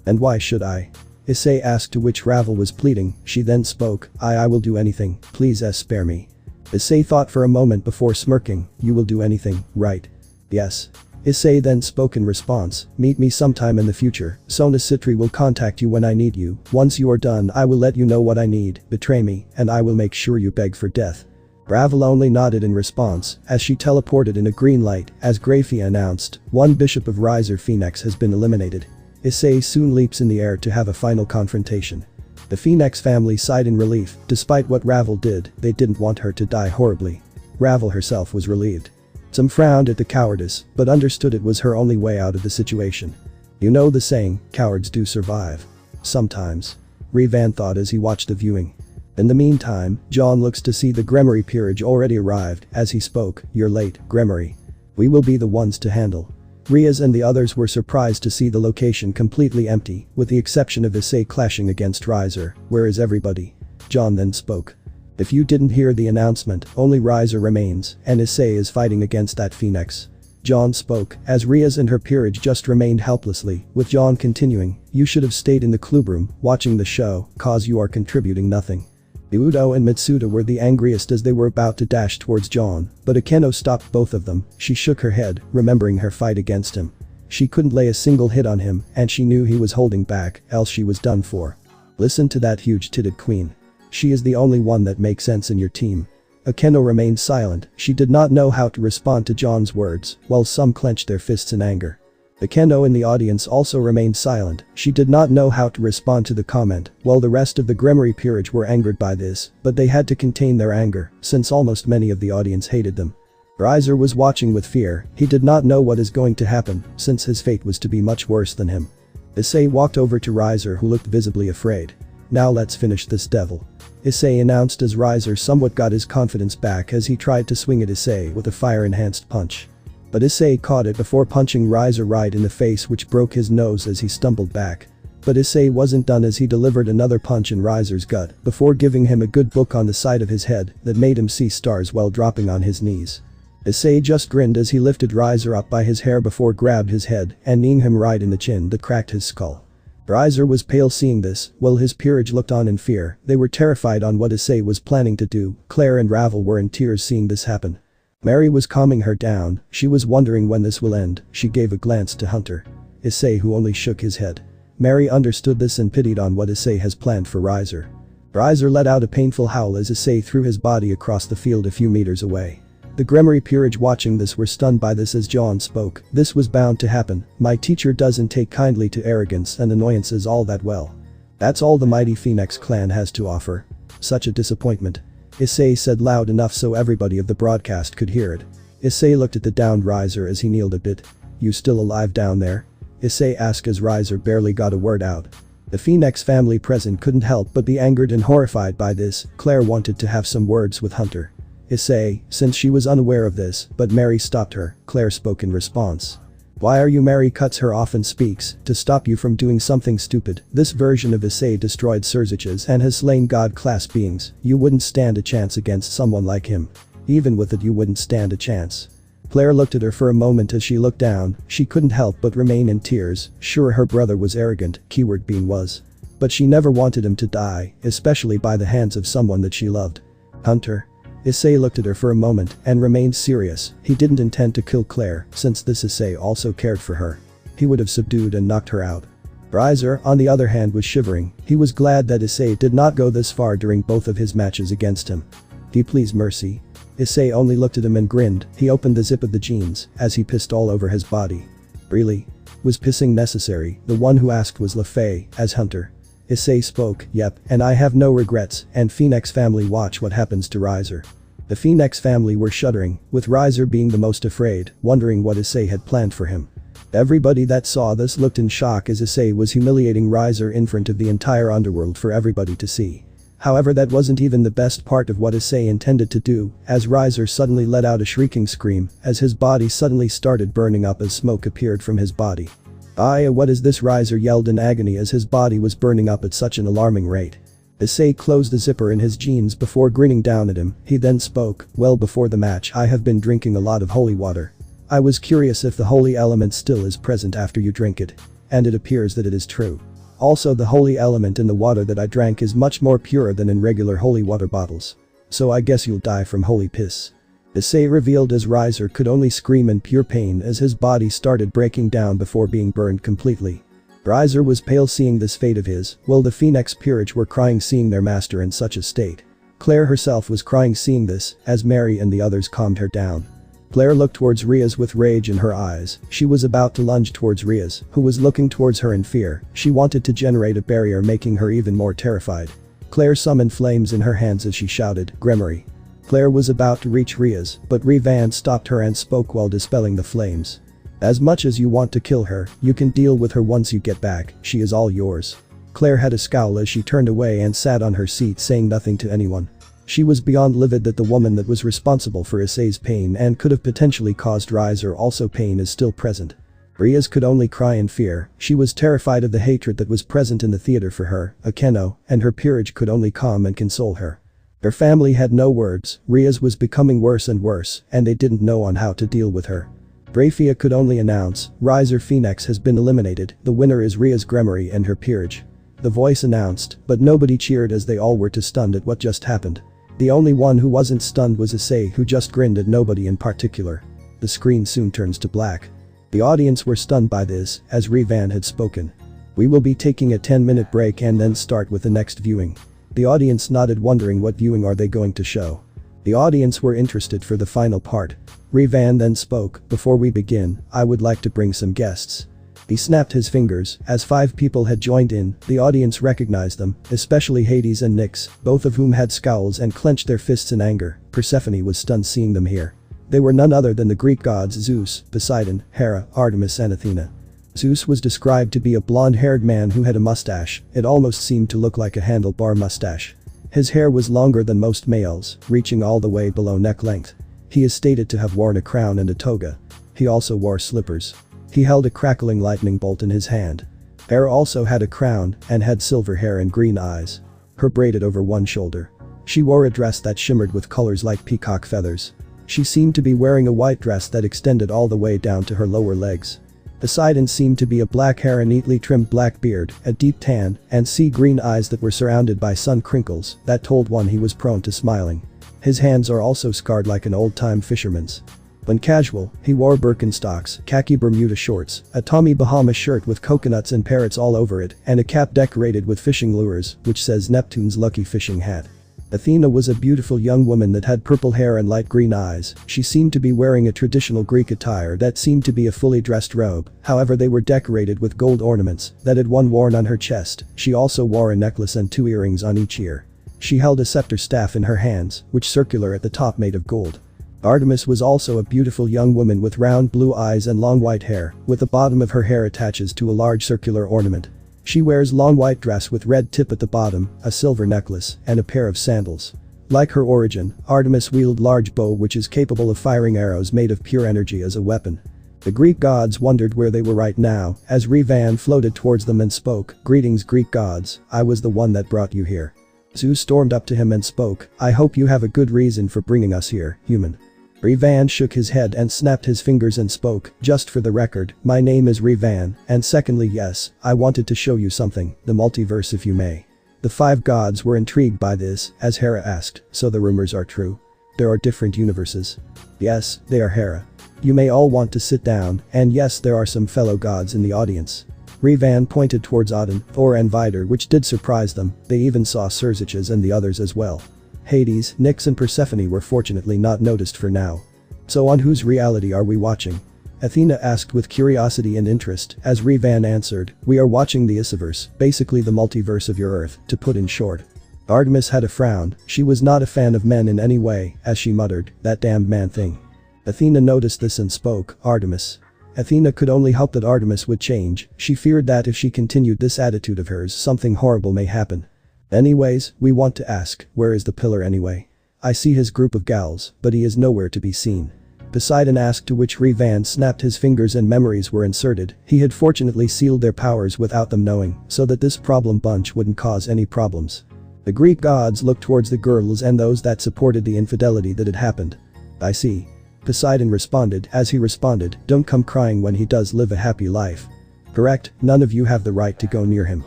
And why should I? Issei asked, to which Ravel was pleading. She then spoke, I will do anything, please spare me. Issei thought for a moment before smirking, you will do anything, right? Yes. Issei then spoke in response, meet me sometime in the future, Sona Citri will contact you when I need you, once you are done I will let you know what I need, betray me, and I will make sure you beg for death. Ravel only nodded in response, as she teleported in a green light, as Graphia announced, one Bishop of Riser Phoenix has been eliminated. Issei soon leaps in the air to have a final confrontation. The Phoenix family sighed in relief, despite what Ravel did, they didn't want her to die horribly. Ravel herself was relieved. Some frowned at the cowardice, but understood it was her only way out of the situation. You know the saying, cowards do survive. Sometimes. RageRevan thought as he watched the viewing. In the meantime, John looks to see the Gremory peerage already arrived. As he spoke, you're late, Gremory. We will be the ones to handle. Riaz and the others were surprised to see the location completely empty, with the exception of Issei clashing against Riser. Where is everybody? John then spoke. If you didn't hear the announcement, only Riser remains, and Issei is fighting against that Phoenix. John spoke, as Riaz and her peerage just remained helplessly, with John continuing, "You should have stayed in the clubroom, watching the show, cause you are contributing nothing." Hyoudou and Mitsuda were the angriest as they were about to dash towards John, but Akeno stopped both of them. She shook her head, remembering her fight against him. She couldn't lay a single hit on him, and she knew he was holding back, else she was done for. "Listen to that huge-titted queen. She is the only one that makes sense in your team." Akeno remained silent. She did not know how to respond to John's words, while some clenched their fists in anger. Akeno in the audience also remained silent. She did not know how to respond to the comment, while the rest of the Gremory peerage were angered by this, but they had to contain their anger, since almost many of the audience hated them. Riser was watching with fear. He did not know what is going to happen, since his fate was to be much worse than him. Issei walked over to Riser, who looked visibly afraid. "Now let's finish this devil," Issei announced as Riser somewhat got his confidence back as he tried to swing at Issei with a fire-enhanced punch. But Issei caught it before punching Riser right in the face, which broke his nose as he stumbled back. But Issei wasn't done as he delivered another punch in Riser's gut before giving him a good book on the side of his head that made him see stars while dropping on his knees. Issei just grinned as he lifted Riser up by his hair before grabbed his head and kneeing him right in the chin that cracked his skull. Riser was pale seeing this, while his peerage looked on in fear. They were terrified on what Issei was planning to do. Claire and Ravel were in tears seeing this happen. Mary was calming her down. She was wondering when this will end. She gave a glance to Hunter. Issei, who only shook his head. Mary understood this and pitied on what Issei has planned for Riser. Riser let out a painful howl as Issei threw his body across the field a few meters away. The Gremory peerage watching this were stunned by this as John spoke. "This was bound to happen. My teacher doesn't take kindly to arrogance and annoyances all that well. That's all the mighty Phoenix clan has to offer. Such a disappointment," Issei said loud enough so everybody of the broadcast could hear it. Issei looked at the downed Riser as he kneeled a bit. "You still alive down there?" Issei asked as Riser barely got a word out. The Phoenix family present couldn't help but be angered and horrified by this. Claire wanted to have some words with Hunter. Issei, since she was unaware of this, but Mary stopped her. Claire spoke in response. "Why are you?" Mary cuts her off and speaks, "To stop you from doing something stupid. This version of Issei destroyed Surziches and has slain God-class beings. You wouldn't stand a chance against someone like him. Even with it you wouldn't stand a chance." Claire looked at her for a moment as she looked down. She couldn't help but remain in tears. Sure, her brother was arrogant, keyword being was. But she never wanted him to die, especially by the hands of someone that she loved. "Hunter?" Issei looked at her for a moment and remained serious. He didn't intend to kill Claire, since this Issei also cared for her. He would have subdued and knocked her out. Riser, on the other hand, was shivering. He was glad that Issei did not go this far during both of his matches against him. "Do you please mercy?" Issei only looked at him and grinned. He opened the zip of the jeans as he pissed all over his body. "Really? Was pissing necessary?" The one who asked was LaFay, as Hunter. Issei spoke, "Yep, and I have no regrets, and Phoenix family watch what happens to Riser." The Phoenix family were shuddering, with Riser being the most afraid, wondering what Issei had planned for him. Everybody that saw this looked in shock as Issei was humiliating Riser in front of the entire underworld for everybody to see. However, that wasn't even the best part of what Issei intended to do, as Riser suddenly let out a shrieking scream as his body suddenly started burning up as smoke appeared from his body. What is this?" Riser yelled in agony as his body was burning up at such an alarming rate. Issei closed the zipper in his jeans before grinning down at him. He then spoke, "Well, before the match I have been drinking a lot of holy water. I was curious if the holy element still is present after you drink it. And it appears that it is true. Also, the holy element in the water that I drank is much more pure than in regular holy water bottles. So I guess you'll die from holy piss." Issei revealed as Riser could only scream in pure pain as his body started breaking down before being burned completely. Riser was pale seeing this fate of his, while the Phoenix peerage were crying seeing their master in such a state. Claire herself was crying seeing this, as Mary and the others calmed her down. Claire looked towards Riaz with rage in her eyes. She was about to lunge towards Riaz, who was looking towards her in fear. She wanted to generate a barrier, making her even more terrified. Claire summoned flames in her hands as she shouted, "Gremory." Claire was about to reach Riaz, but Revan stopped her and spoke while dispelling the flames. "As much as you want to kill her, you can deal with her once you get back. She is all yours." Claire had a scowl as she turned away and sat on her seat saying nothing to anyone. She was beyond livid that the woman that was responsible for Issei's pain and could have potentially caused Riser also pain is still present. Riaz could only cry in fear. She was terrified of the hatred that was present in the theater for her. Akeno and her peerage could only calm and console her. Her family had no words. Riaz was becoming worse and worse, and they didn't know on how to deal with her. Grafia could only announce, Riser Phoenix has been eliminated, the winner is Ria's Gremory and her peerage. The voice announced, but nobody cheered as they all were too stunned at what just happened. The only one who wasn't stunned was Issei, who just grinned at nobody in particular. The screen soon turns to black. The audience were stunned by this, as RageRevan had spoken. We will be taking a 10-minute break and then start with the next viewing. The audience nodded, wondering what viewing are they going to show. The audience were interested for the final part. RageRevan then spoke, before we begin, I would like to bring some guests. He snapped his fingers, as 5 people had joined in, the audience recognized them, especially Hades and Nyx, both of whom had scowls and clenched their fists in anger. Persephone was stunned seeing them here. They were none other than the Greek gods Zeus, Poseidon, Hera, Artemis and Athena. Zeus was described to be a blonde-haired man who had a mustache, it almost seemed to look like a handlebar mustache. His hair was longer than most males, reaching all the way below neck length. He is stated to have worn a crown and a toga. He also wore slippers. He held a crackling lightning bolt in his hand. Hera also had a crown and had silver hair and green eyes. Her braided over one shoulder. She wore a dress that shimmered with colors like peacock feathers. She seemed to be wearing a white dress that extended all the way down to her lower legs. Poseidon seemed to be a black hair, a neatly trimmed black beard, a deep tan, and sea green eyes that were surrounded by sun crinkles that told one he was prone to smiling. His hands are also scarred like an old-time fisherman's. When casual, he wore Birkenstocks, khaki Bermuda shorts, a Tommy Bahama shirt with coconuts and parrots all over it, and a cap decorated with fishing lures, which says Neptune's lucky fishing hat. Athena was a beautiful young woman that had purple hair and light green eyes. She seemed to be wearing a traditional Greek attire that seemed to be a fully dressed robe, however they were decorated with gold ornaments that had one worn on her chest. She also wore a necklace and 2 earrings on each ear. She held a scepter staff in her hands, which circular at the top made of gold. Artemis was also a beautiful young woman with round blue eyes and long white hair, with the bottom of her hair attaches to a large circular ornament. She wears long white dress with red tip at the bottom, a silver necklace, and a pair of sandals. Like her origin, Artemis wielded large bow which is capable of firing arrows made of pure energy as a weapon. The Greek gods wondered where they were right now, as RageRevan floated towards them and spoke, Greetings Greek gods, I was the one that brought you here. Zeus stormed up to him and spoke, I hope you have a good reason for bringing us here, human. RageRevan shook his head and snapped his fingers and spoke, just for the record, my name is RageRevan, and secondly yes, I wanted to show you something, the multiverse if you may. The 5 gods were intrigued by this, as Hera asked, so the rumors are true? There are different universes. Yes, they are Hera. You may all want to sit down, and yes there are some fellow gods in the audience. RageRevan pointed towards Odin, Thor and Vidar, which did surprise them, they even saw Cerziches and the others as well. Hades, Nyx and Persephone were fortunately not noticed for now. So on whose reality are we watching? Athena asked with curiosity and interest, as RageRevan answered, we are watching the Isseiverse, basically the multiverse of your Earth, to put in short. Artemis had a frown, she was not a fan of men in any way, as she muttered, that damned man thing. Athena noticed this and spoke, Artemis. Athena could only hope that Artemis would change, she feared that if she continued this attitude of hers something horrible may happen. Anyways, we want to ask, where is the pillar anyway? I see his group of gals, but he is nowhere to be seen. Poseidon asked, to which RageRevan snapped his fingers and memories were inserted. He had fortunately sealed their powers without them knowing, so that this problem bunch wouldn't cause any problems. The Greek gods looked towards the girls and those that supported the infidelity that had happened. I see. Poseidon responded, as he responded, don't come crying when he does live a happy life. Correct, none of you have the right to go near him.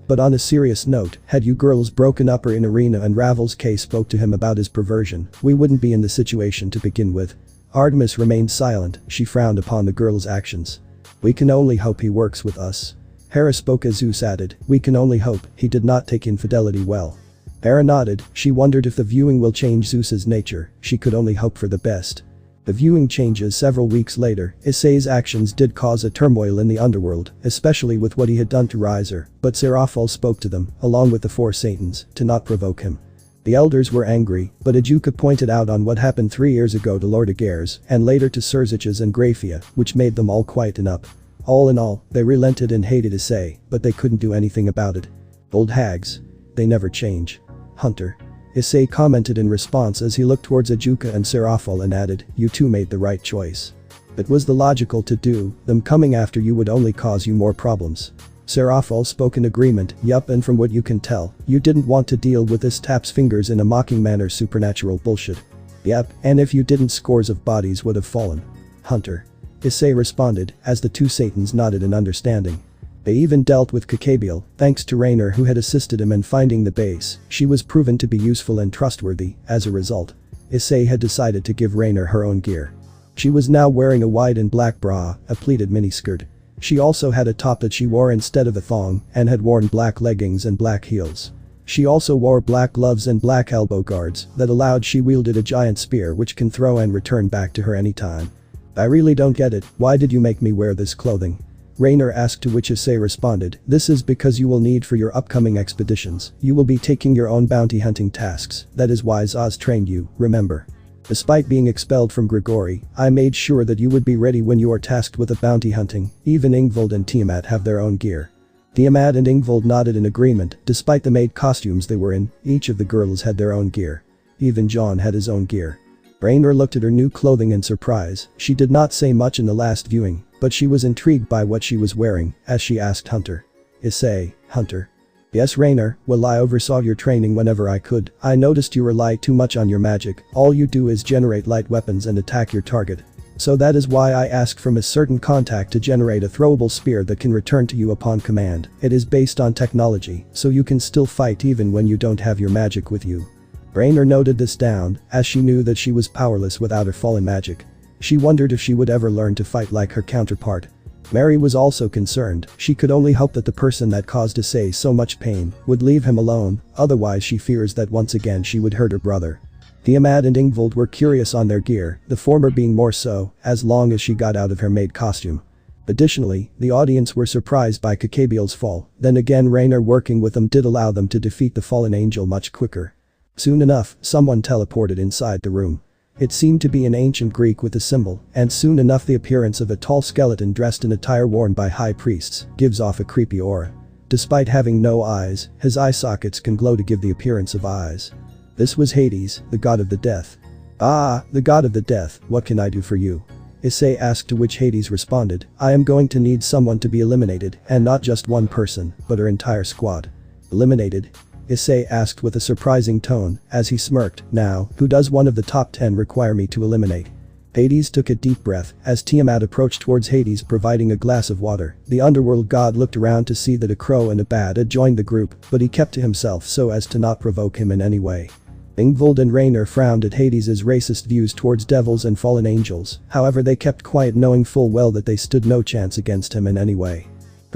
But on a serious note, had you girls broken up or in arena and Ravel's case spoke to him about his perversion, we wouldn't be in the situation to begin with. Artemis remained silent, she frowned upon the girl's actions. We can only hope he works with us. Hera spoke as Zeus added, we can only hope he did not take infidelity well. Hera nodded, she wondered if the viewing will change Zeus's nature, she could only hope for the best. The viewing changes several weeks later. Issei's actions did cause a turmoil in the underworld, especially with what he had done to Riser, but Seraphol spoke to them, along with the 4 Satans, to not provoke him. The elders were angry, but Ajuka pointed out on what happened 3 years ago to Lord Aegir's and later to Cerziches and Grafia, which made them all quieten up. All in all, they relented and hated Issei, but they couldn't do anything about it. Old hags. They never change. Hunter. Issei commented in response as he looked towards Ajuka and Seraphol and added, you two made the right choice. It was the logical to do, them coming after you would only cause you more problems. Seraphol spoke in agreement, yup, and from what you can tell, you didn't want to deal with this taps fingers in a mocking manner supernatural bullshit. Yep, and if you didn't scores of bodies would have fallen. Hunter. Issei responded, as the two Satans nodded in understanding. They even dealt with Kakabiel, thanks to Rainer who had assisted him in finding the base. She was proven to be useful and trustworthy. As a result, Issei had decided to give Rainer her own gear. She was now wearing a white and black bra, a pleated miniskirt. She also had a top that she wore instead of a thong and had worn black leggings and black heels. She also wore black gloves and black elbow guards that allowed she wielded a giant spear which can throw and return back to her anytime. I really don't get it, why did you make me wear this clothing? Rainer asked, to which Issei responded, this is because you will need for your upcoming expeditions. You will be taking your own bounty hunting tasks, that is why Oz trained you, remember. Despite being expelled from Grigori, I made sure that you would be ready when you are tasked with a bounty hunting. Even Ingvild and Tiamat have their own gear. Tiamat and Ingvild nodded in agreement. Despite the maid costumes they were in, each of the girls had their own gear. Even John had his own gear. Rainer looked at her new clothing in surprise. She did not say much in the last viewing, but she was intrigued by what she was wearing, as she asked Hunter. Issei, Hunter. Yes, Rainer, well, I oversaw your training whenever I could. I noticed you rely too much on your magic. All you do is generate light weapons and attack your target. So that is why I asked from a certain contact to generate a throwable spear that can return to you upon command. It is based on technology, so you can still fight even when you don't have your magic with you. Rainer noted this down, as she knew that she was powerless without her fallen magic. She wondered if she would ever learn to fight like her counterpart. Mary was also concerned. She could only hope that the person that caused Issei so much pain would leave him alone, otherwise she fears that once again she would hurt her brother. Tiamat and Ingvild were curious on their gear, the former being more so, as long as she got out of her maid costume. Additionally, the audience were surprised by Kakabiel's fall. Then again, Rainer working with them did allow them to defeat the fallen angel much quicker. Soon enough, someone teleported inside the room. It seemed to be an ancient Greek with a symbol, and soon enough the appearance of a tall skeleton dressed in attire worn by high priests gives off a creepy aura. Despite having no eyes, his eye sockets can glow to give the appearance of eyes. This was Hades, the god of the death. Ah, the god of the death, what can I do for you? Issei asked, to which Hades responded, I am going to need someone to be eliminated, and not just one person, but her entire squad. Eliminated? Issei asked with a surprising tone, as he smirked, now, who does one of the top 10 require me to eliminate? Hades took a deep breath, as Tiamat approached towards Hades providing a glass of water. The underworld god looked around to see that a crow and a bat had joined the group, but he kept to himself so as to not provoke him in any way. Ingvild and Rainer frowned at Hades' racist views towards devils and fallen angels, however they kept quiet knowing full well that they stood no chance against him in any way.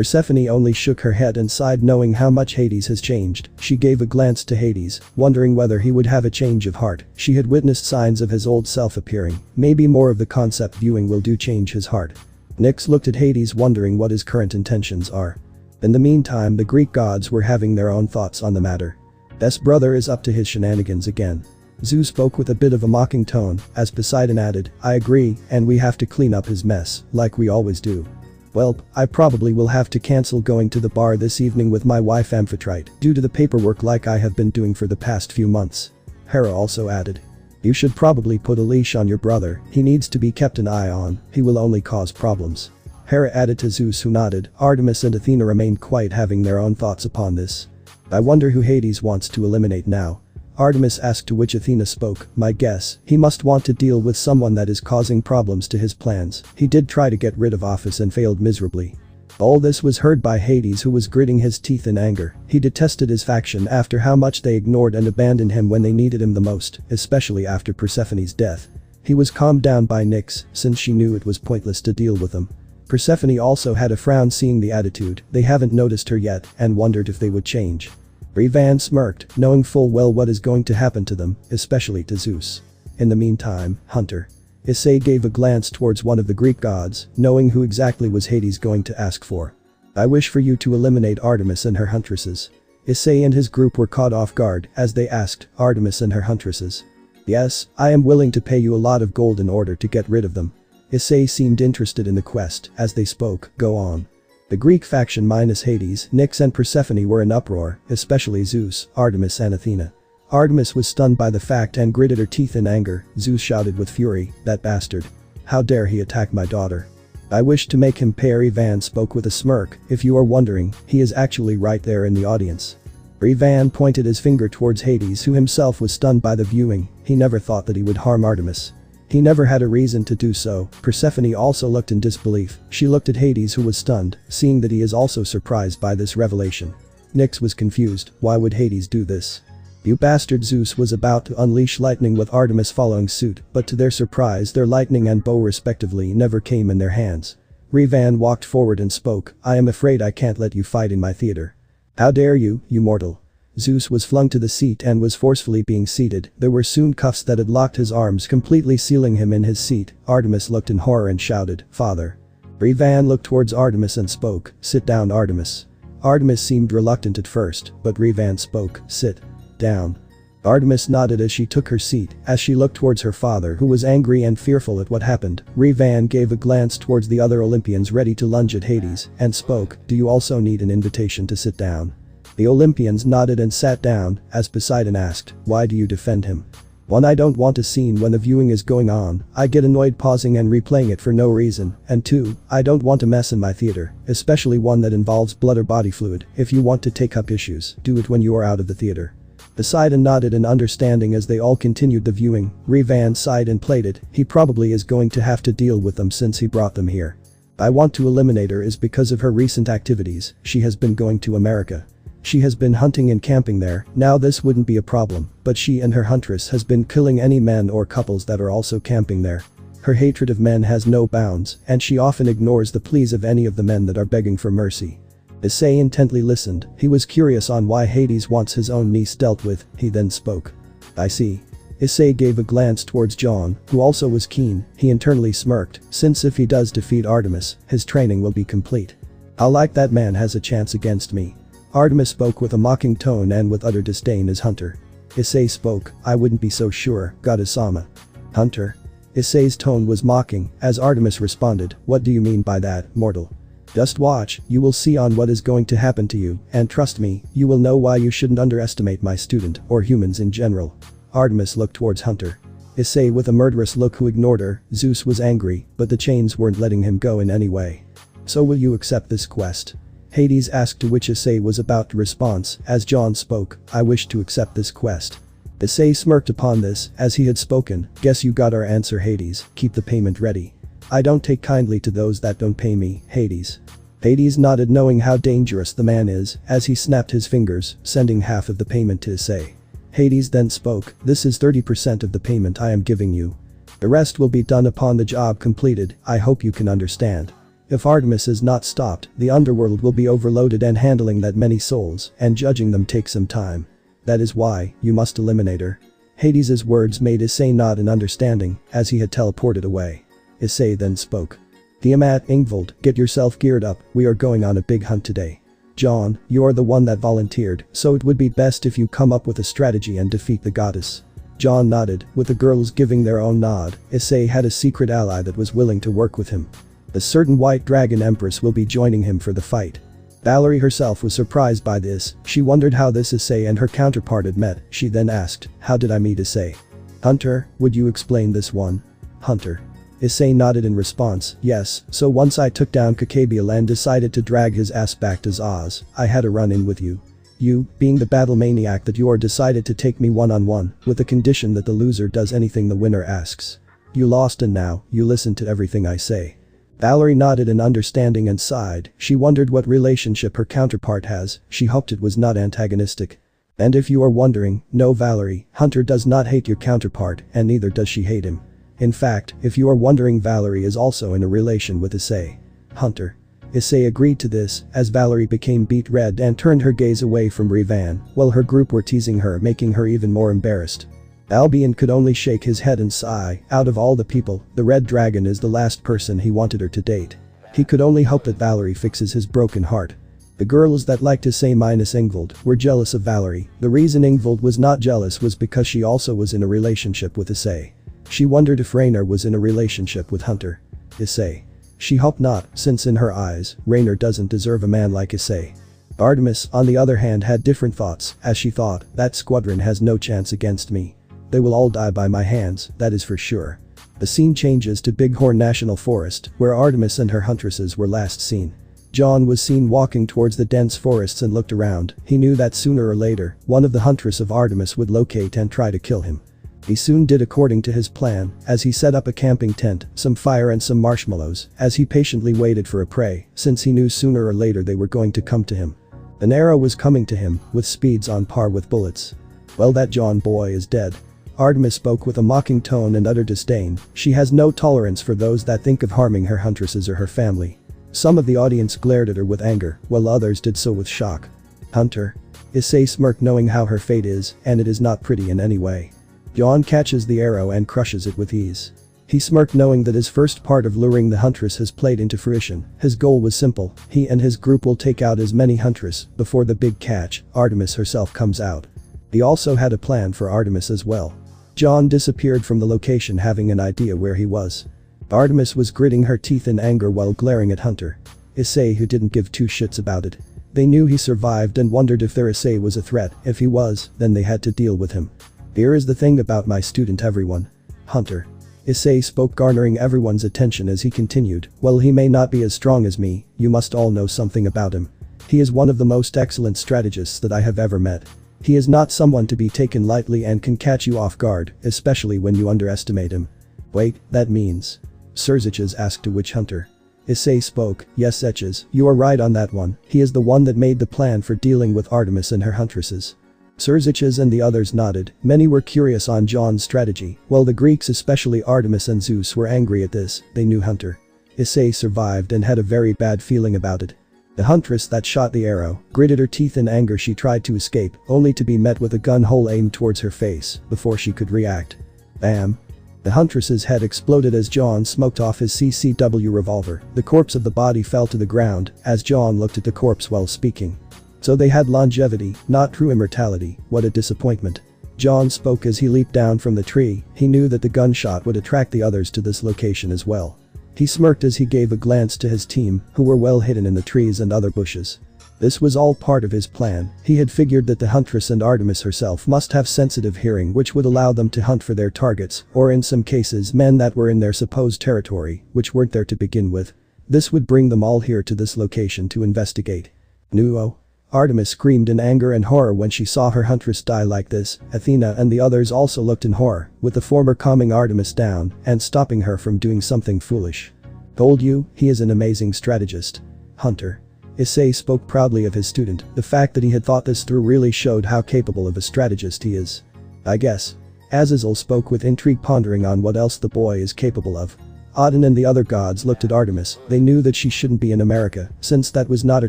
Persephone only shook her head and sighed knowing how much Hades has changed. She gave a glance to Hades, wondering whether he would have a change of heart. She had witnessed signs of his old self appearing. Maybe more of the concept viewing will do change his heart. Nyx looked at Hades wondering what his current intentions are. In the meantime, the Greek gods were having their own thoughts on the matter. This brother is up to his shenanigans again. Zeus spoke with a bit of a mocking tone, as Poseidon added, I agree, and we have to clean up his mess, like we always do. Well, I probably will have to cancel going to the bar this evening with my wife Amphitrite due to the paperwork like I have been doing for the past few months. Hera also added. You should probably put a leash on your brother, he needs to be kept an eye on, he will only cause problems. Hera added to Zeus who nodded. Artemis and Athena remained quiet having their own thoughts upon this. I wonder who Hades wants to eliminate now. Artemis asked, to which Athena spoke, my guess, he must want to deal with someone that is causing problems to his plans. He did try to get rid of Office and failed miserably. All this was heard by Hades who was gritting his teeth in anger. He detested his faction after how much they ignored and abandoned him when they needed him the most, especially after Persephone's death. He was calmed down by Nyx, since she knew it was pointless to deal with him. Persephone also had a frown seeing the attitude, they haven't noticed her yet, and wondered if they would change. RageRevan smirked, knowing full well what is going to happen to them, especially to Zeus. In the meantime, Hunter. Issei gave a glance towards one of the Greek gods, knowing who exactly was Hades going to ask for. I wish for you to eliminate Artemis and her huntresses. Issei and his group were caught off guard as they asked, Artemis and her huntresses. Yes, I am willing to pay you a lot of gold in order to get rid of them. Issei seemed interested in the quest as they spoke, go on. The Greek faction minus Hades, Nyx and Persephone were in uproar, especially Zeus, Artemis and Athena. Artemis was stunned by the fact and gritted her teeth in anger. Zeus shouted with fury, that bastard. How dare he attack my daughter. I wish to make him pay. RageRevan spoke with a smirk, if you are wondering, he is actually right there in the audience. RageRevan pointed his finger towards Hades who himself was stunned by the viewing, he never thought that he would harm Artemis. He never had a reason to do so. Persephone also looked in disbelief. She looked at Hades, who was stunned, seeing that he is also surprised by this revelation. Nyx was confused. Why would Hades do this? You bastard! Zeus was about to unleash lightning with Artemis following suit, but to their surprise their lightning and bow respectively never came in their hands. Revan walked forward and spoke, I am afraid I can't let you fight in my theater. How dare you, you mortal. Zeus was flung to the seat and was forcefully being seated. There were soon cuffs that had locked his arms, completely sealing him in his seat. Artemis looked in horror and shouted, Father. Revan looked towards Artemis and spoke, sit down Artemis. Artemis seemed reluctant at first, but Revan spoke, sit down. Artemis nodded as she took her seat. As she looked towards her father, who was angry and fearful at what happened, Revan gave a glance towards the other Olympians ready to lunge at Hades, and spoke, do you also need an invitation to sit down? The Olympians nodded and sat down, as Poseidon asked, why do you defend him? 1. I don't want a scene when the viewing is going on, I get annoyed pausing and replaying it for no reason, and 2. I don't want a mess in my theater, especially one that involves blood or body fluid. If you want to take up issues, do it when you are out of the theater. Poseidon nodded in understanding as they all continued the viewing. Revan sighed and played it, he probably is going to have to deal with them since he brought them here. I want to eliminate her is because of her recent activities, she has been going to America. She has been hunting and camping there, now this wouldn't be a problem, but she and her huntress has been killing any men or couples that are also camping there. Her hatred of men has no bounds, and she often ignores the pleas of any of the men that are begging for mercy. Issei intently listened, he was curious on why Hades wants his own niece dealt with, he then spoke. I see. Issei gave a glance towards John, who also was keen, he internally smirked, since if he does defeat Artemis, his training will be complete. I'll like that man has a chance against me. Artemis spoke with a mocking tone and with utter disdain as Hunter. Issei spoke, I wouldn't be so sure, Goddess-sama. Hunter. Issei's tone was mocking, as Artemis responded, what do you mean by that, mortal? Just watch, you will see on what is going to happen to you, and trust me, you will know why you shouldn't underestimate my student, or humans in general. Artemis looked towards Hunter. Issei with a murderous look who ignored her. Zeus was angry, but the chains weren't letting him go in any way. So will you accept this quest? Hades asked, to which Issei was about to respond, as John spoke, I wish to accept this quest. Issei smirked upon this, as he had spoken, guess you got our answer Hades, keep the payment ready. I don't take kindly to those that don't pay me, Hades. Hades nodded knowing how dangerous the man is, as he snapped his fingers, sending half of the payment to Issei. Hades then spoke, this is 30% of the payment I am giving you. The rest will be done upon the job completed, I hope you can understand. If Artemis is not stopped, the underworld will be overloaded and handling that many souls, and judging them takes some time. That is why, you must eliminate her. Hades' words made Issei nod in understanding, as he had teleported away. Issei then spoke. Tiamat, Ingvald, get yourself geared up, we are going on a big hunt today. John, you're the one that volunteered, so it would be best if you come up with a strategy and defeat the goddess. John nodded, with the girls giving their own nod. Issei had a secret ally that was willing to work with him. A certain white dragon empress will be joining him for the fight. Valerie herself was surprised by this, she wondered how this Issei and her counterpart had met, she then asked, how did I meet Issei? Hunter, would you explain this one? Hunter. Issei nodded in response, yes, so once I took down Kakabiel and decided to drag his ass back to Zaz, I had a run-in with you. You, being the battle maniac that you are, decided to take me one-on-one, with the condition that the loser does anything the winner asks. You lost and now, you listen to everything I say. Valerie nodded in understanding and sighed, she wondered what relationship her counterpart has, she hoped it was not antagonistic. And if you are wondering, no Valerie, Hunter does not hate your counterpart, and neither does she hate him. In fact, if you are wondering, Valerie is also in a relation with Issei. Hunter. Issei agreed to this, as Valerie became beet red and turned her gaze away from Revan, while her group were teasing her, making her even more embarrassed. Albion could only shake his head and sigh, out of all the people, the red dragon is the last person he wanted her to date. He could only hope that Valerie fixes his broken heart. The girls that liked Issei minus Ingvald were jealous of Valerie. The reason Ingvald was not jealous was because she also was in a relationship with Issei. She wondered if Raynor was in a relationship with Hunter. Issei. She hoped not, since in her eyes, Raynor doesn't deserve a man like Issei. Artemis, on the other hand, had different thoughts, as she thought, that squadron has no chance against me. They will all die by my hands, that is for sure. The scene changes to Bighorn National Forest, where Artemis and her huntresses were last seen. John was seen walking towards the dense forests and looked around, he knew that sooner or later, one of the huntress of Artemis would locate and try to kill him. He soon did according to his plan, as he set up a camping tent, some fire and some marshmallows, as he patiently waited for a prey, since he knew sooner or later they were going to come to him. An arrow was coming to him, with speeds on par with bullets. "Well, that John boy is dead." Artemis spoke with a mocking tone and utter disdain. She has no tolerance for those that think of harming her huntresses or her family. Some of the audience glared at her with anger, while others did so with shock. "Hunter?" Issei smirked, knowing how her fate is, and it is not pretty in any way. John catches the arrow and crushes it with ease. He smirked, knowing that his first part of luring the huntress has played into fruition. His goal was simple: he and his group will take out as many huntresses before the big catch, Artemis herself, comes out. He also had a plan for Artemis as well. John disappeared from the location, having an idea where he was. Artemis was gritting her teeth in anger while glaring at Hunter. Issei, who didn't give two shits about it. They knew he survived and wondered if their Issei was a threat. If he was, then they had to deal with him. "Here is the thing about my student, everyone. Hunter." Issei spoke, garnering everyone's attention as he continued. "Well, he may not be as strong as me, you must all know something about him. He is one of the most excellent strategists that I have ever met. He is not someone to be taken lightly and can catch you off guard, especially when you underestimate him." "Wait, that means?" Serziches asked a witch hunter. Issei spoke. "Yes, Etches, you are right on that one. He is the one that made the plan for dealing with Artemis and her huntresses." Serziches and the others nodded. Many were curious on John's strategy, while the Greeks, especially Artemis and Zeus, were angry at this. They knew Hunter. Issei survived and had a very bad feeling about it. The huntress that shot the arrow gritted her teeth in anger. She tried to escape, only to be met with a gun hole aimed towards her face before she could react. Bam! The huntress's head exploded as John smoked off his CCW revolver. The corpse of the body fell to the ground as John looked at the corpse while speaking. "So they had longevity, not true immortality. What a disappointment." John spoke as he leaped down from the tree. He knew that the gunshot would attract the others to this location as well. He smirked as he gave a glance to his team, who were well hidden in the trees and other bushes. This was all part of his plan. He had figured that the huntress and Artemis herself must have sensitive hearing, which would allow them to hunt for their targets, or in some cases men that were in their supposed territory, which weren't there to begin with. This would bring them all here to this location to investigate. "Nuo!" Artemis screamed in anger and horror when she saw her huntress die like this. Athena and the others also looked in horror, with the former calming Artemis down and stopping her from doing something foolish. "Told you, he is an amazing strategist. Hunter." Issei spoke proudly of his student. The fact that he had thought this through really showed how capable of a strategist he is. "I guess." Azazel spoke with intrigue, pondering on what else the boy is capable of. Aten and the other gods looked at Artemis. They knew that she shouldn't be in America, since that was not her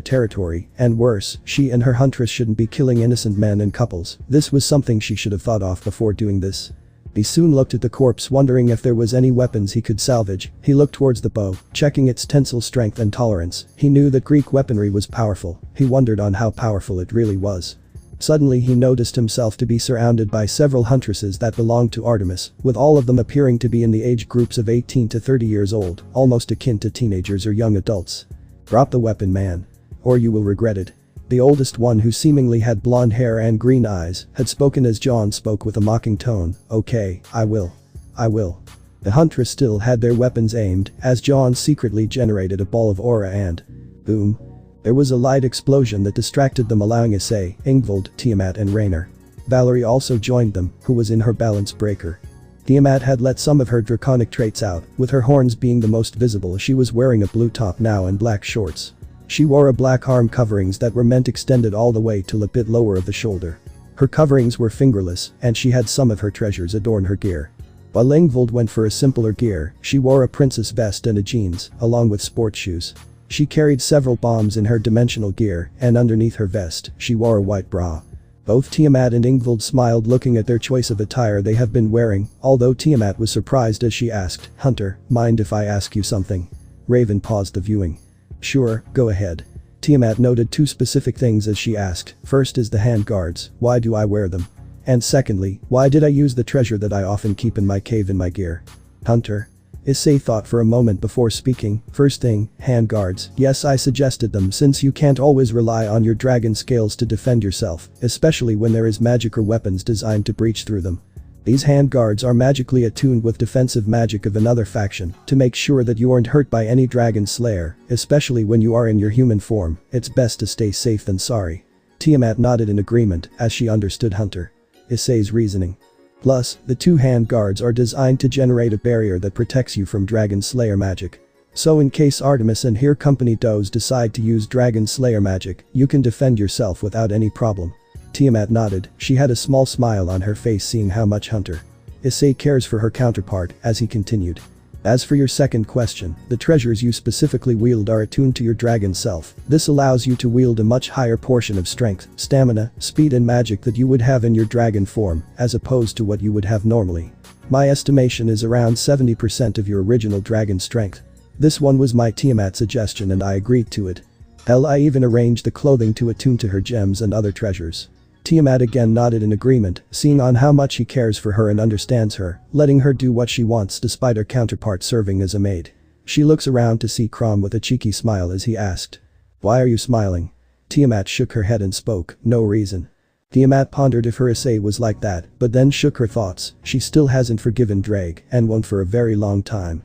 territory, and worse, she and her huntress shouldn't be killing innocent men and couples. This was something she should have thought of before doing this. He soon looked at the corpse, wondering if there was any weapons he could salvage. He looked towards the bow, checking its tensile strength and tolerance. He knew that Greek weaponry was powerful. He wondered on how powerful it really was. Suddenly he noticed himself to be surrounded by several huntresses that belonged to Artemis, with all of them appearing to be in the age groups of 18 to 30 years old, almost akin to teenagers or young adults. "Drop the weapon, man. Or you will regret it." The oldest one, who seemingly had blonde hair and green eyes, had spoken as John spoke with a mocking tone. "Okay, I will. I will." The huntress still had their weapons aimed, as John secretly generated a ball of aura and… boom. There was a light explosion that distracted them, allowing Issei, Ingvald, Tiamat and Rainer. Valerie also joined them, who was in her balance breaker. Tiamat had let some of her draconic traits out, with her horns being the most visible. She was wearing a blue top now and black shorts. She wore a black arm coverings that were meant extended all the way till a bit lower of the shoulder. Her coverings were fingerless, and she had some of her treasures adorn her gear. While Ingvald went for a simpler gear, she wore a princess vest and a jeans, along with sports shoes. She carried several bombs in her dimensional gear, and underneath her vest, she wore a white bra. Both Tiamat and Ingvald smiled, looking at their choice of attire they have been wearing, although Tiamat was surprised as she asked, "Hunter, mind if I ask you something?" Raven paused the viewing. "Sure, go ahead." Tiamat noted two specific things as she asked. First is the hand guards. Why do I wear them? And secondly, why did I use the treasure that I often keep in my cave in my gear? Hunter. Issei thought for a moment before speaking. First thing, hand guards. Yes, I suggested them since you can't always rely on your dragon scales to defend yourself, especially when there is magic or weapons designed to breach through them. These hand guards are magically attuned with defensive magic of another faction to make sure that you aren't hurt by any dragon slayer, especially when you are in your human form. It's best to stay safe than sorry. Tiamat nodded in agreement as she understood Hunter. Issei's reasoning. Plus, the two hand guards are designed to generate a barrier that protects you from Dragon Slayer magic. So in case Artemis and her company does decide to use Dragon Slayer magic, you can defend yourself without any problem. Tiamat nodded, she had a small smile on her face seeing how much Hunter Issei cares for her counterpart, as he continued. As for your second question, the treasures you specifically wield are attuned to your dragon self. This allows you to wield a much higher portion of strength, stamina, speed and magic that you would have in your dragon form, as opposed to what you would have normally. My estimation is around 70% of your original dragon strength. This one was my Tiamat suggestion and I agreed to it. Hell, I even arranged the clothing to attune to her gems and other treasures. Tiamat again nodded in agreement, seeing on how much he cares for her and understands her, letting her do what she wants despite her counterpart serving as a maid. She looks around to see Crom with a cheeky smile as he asked. Why are you smiling? Tiamat shook her head and spoke, no reason. Tiamat pondered if her Issei was like that, but then shook her thoughts, she still hasn't forgiven Drake and won't for a very long time.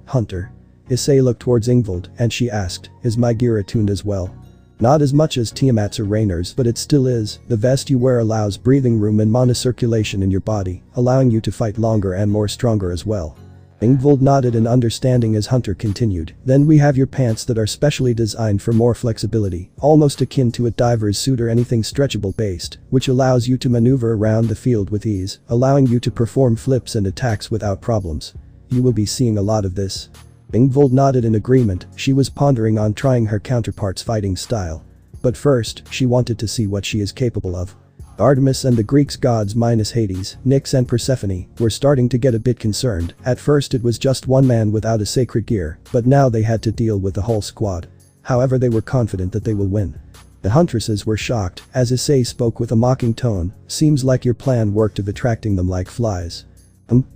Hunter. Issei looked towards Ingvild and she asked, is my gear attuned as well? Not as much as Tiamat's or Rainer's, but it still is. The vest you wear allows breathing room and monocirculation in your body, allowing you to fight longer and more stronger as well. Ingvild nodded in understanding as Hunter continued, then we have your pants that are specially designed for more flexibility, almost akin to a diver's suit or anything stretchable based, which allows you to maneuver around the field with ease, allowing you to perform flips and attacks without problems. You will be seeing a lot of this. Ingvild nodded in agreement, she was pondering on trying her counterpart's fighting style. But first, she wanted to see what she is capable of. Artemis and the Greeks gods minus Hades, Nyx and Persephone, were starting to get a bit concerned. At first it was just one man without a sacred gear, but now they had to deal with the whole squad. However, they were confident that they will win. The huntresses were shocked, as Issei spoke with a mocking tone, seems like your plan worked of attracting them like flies.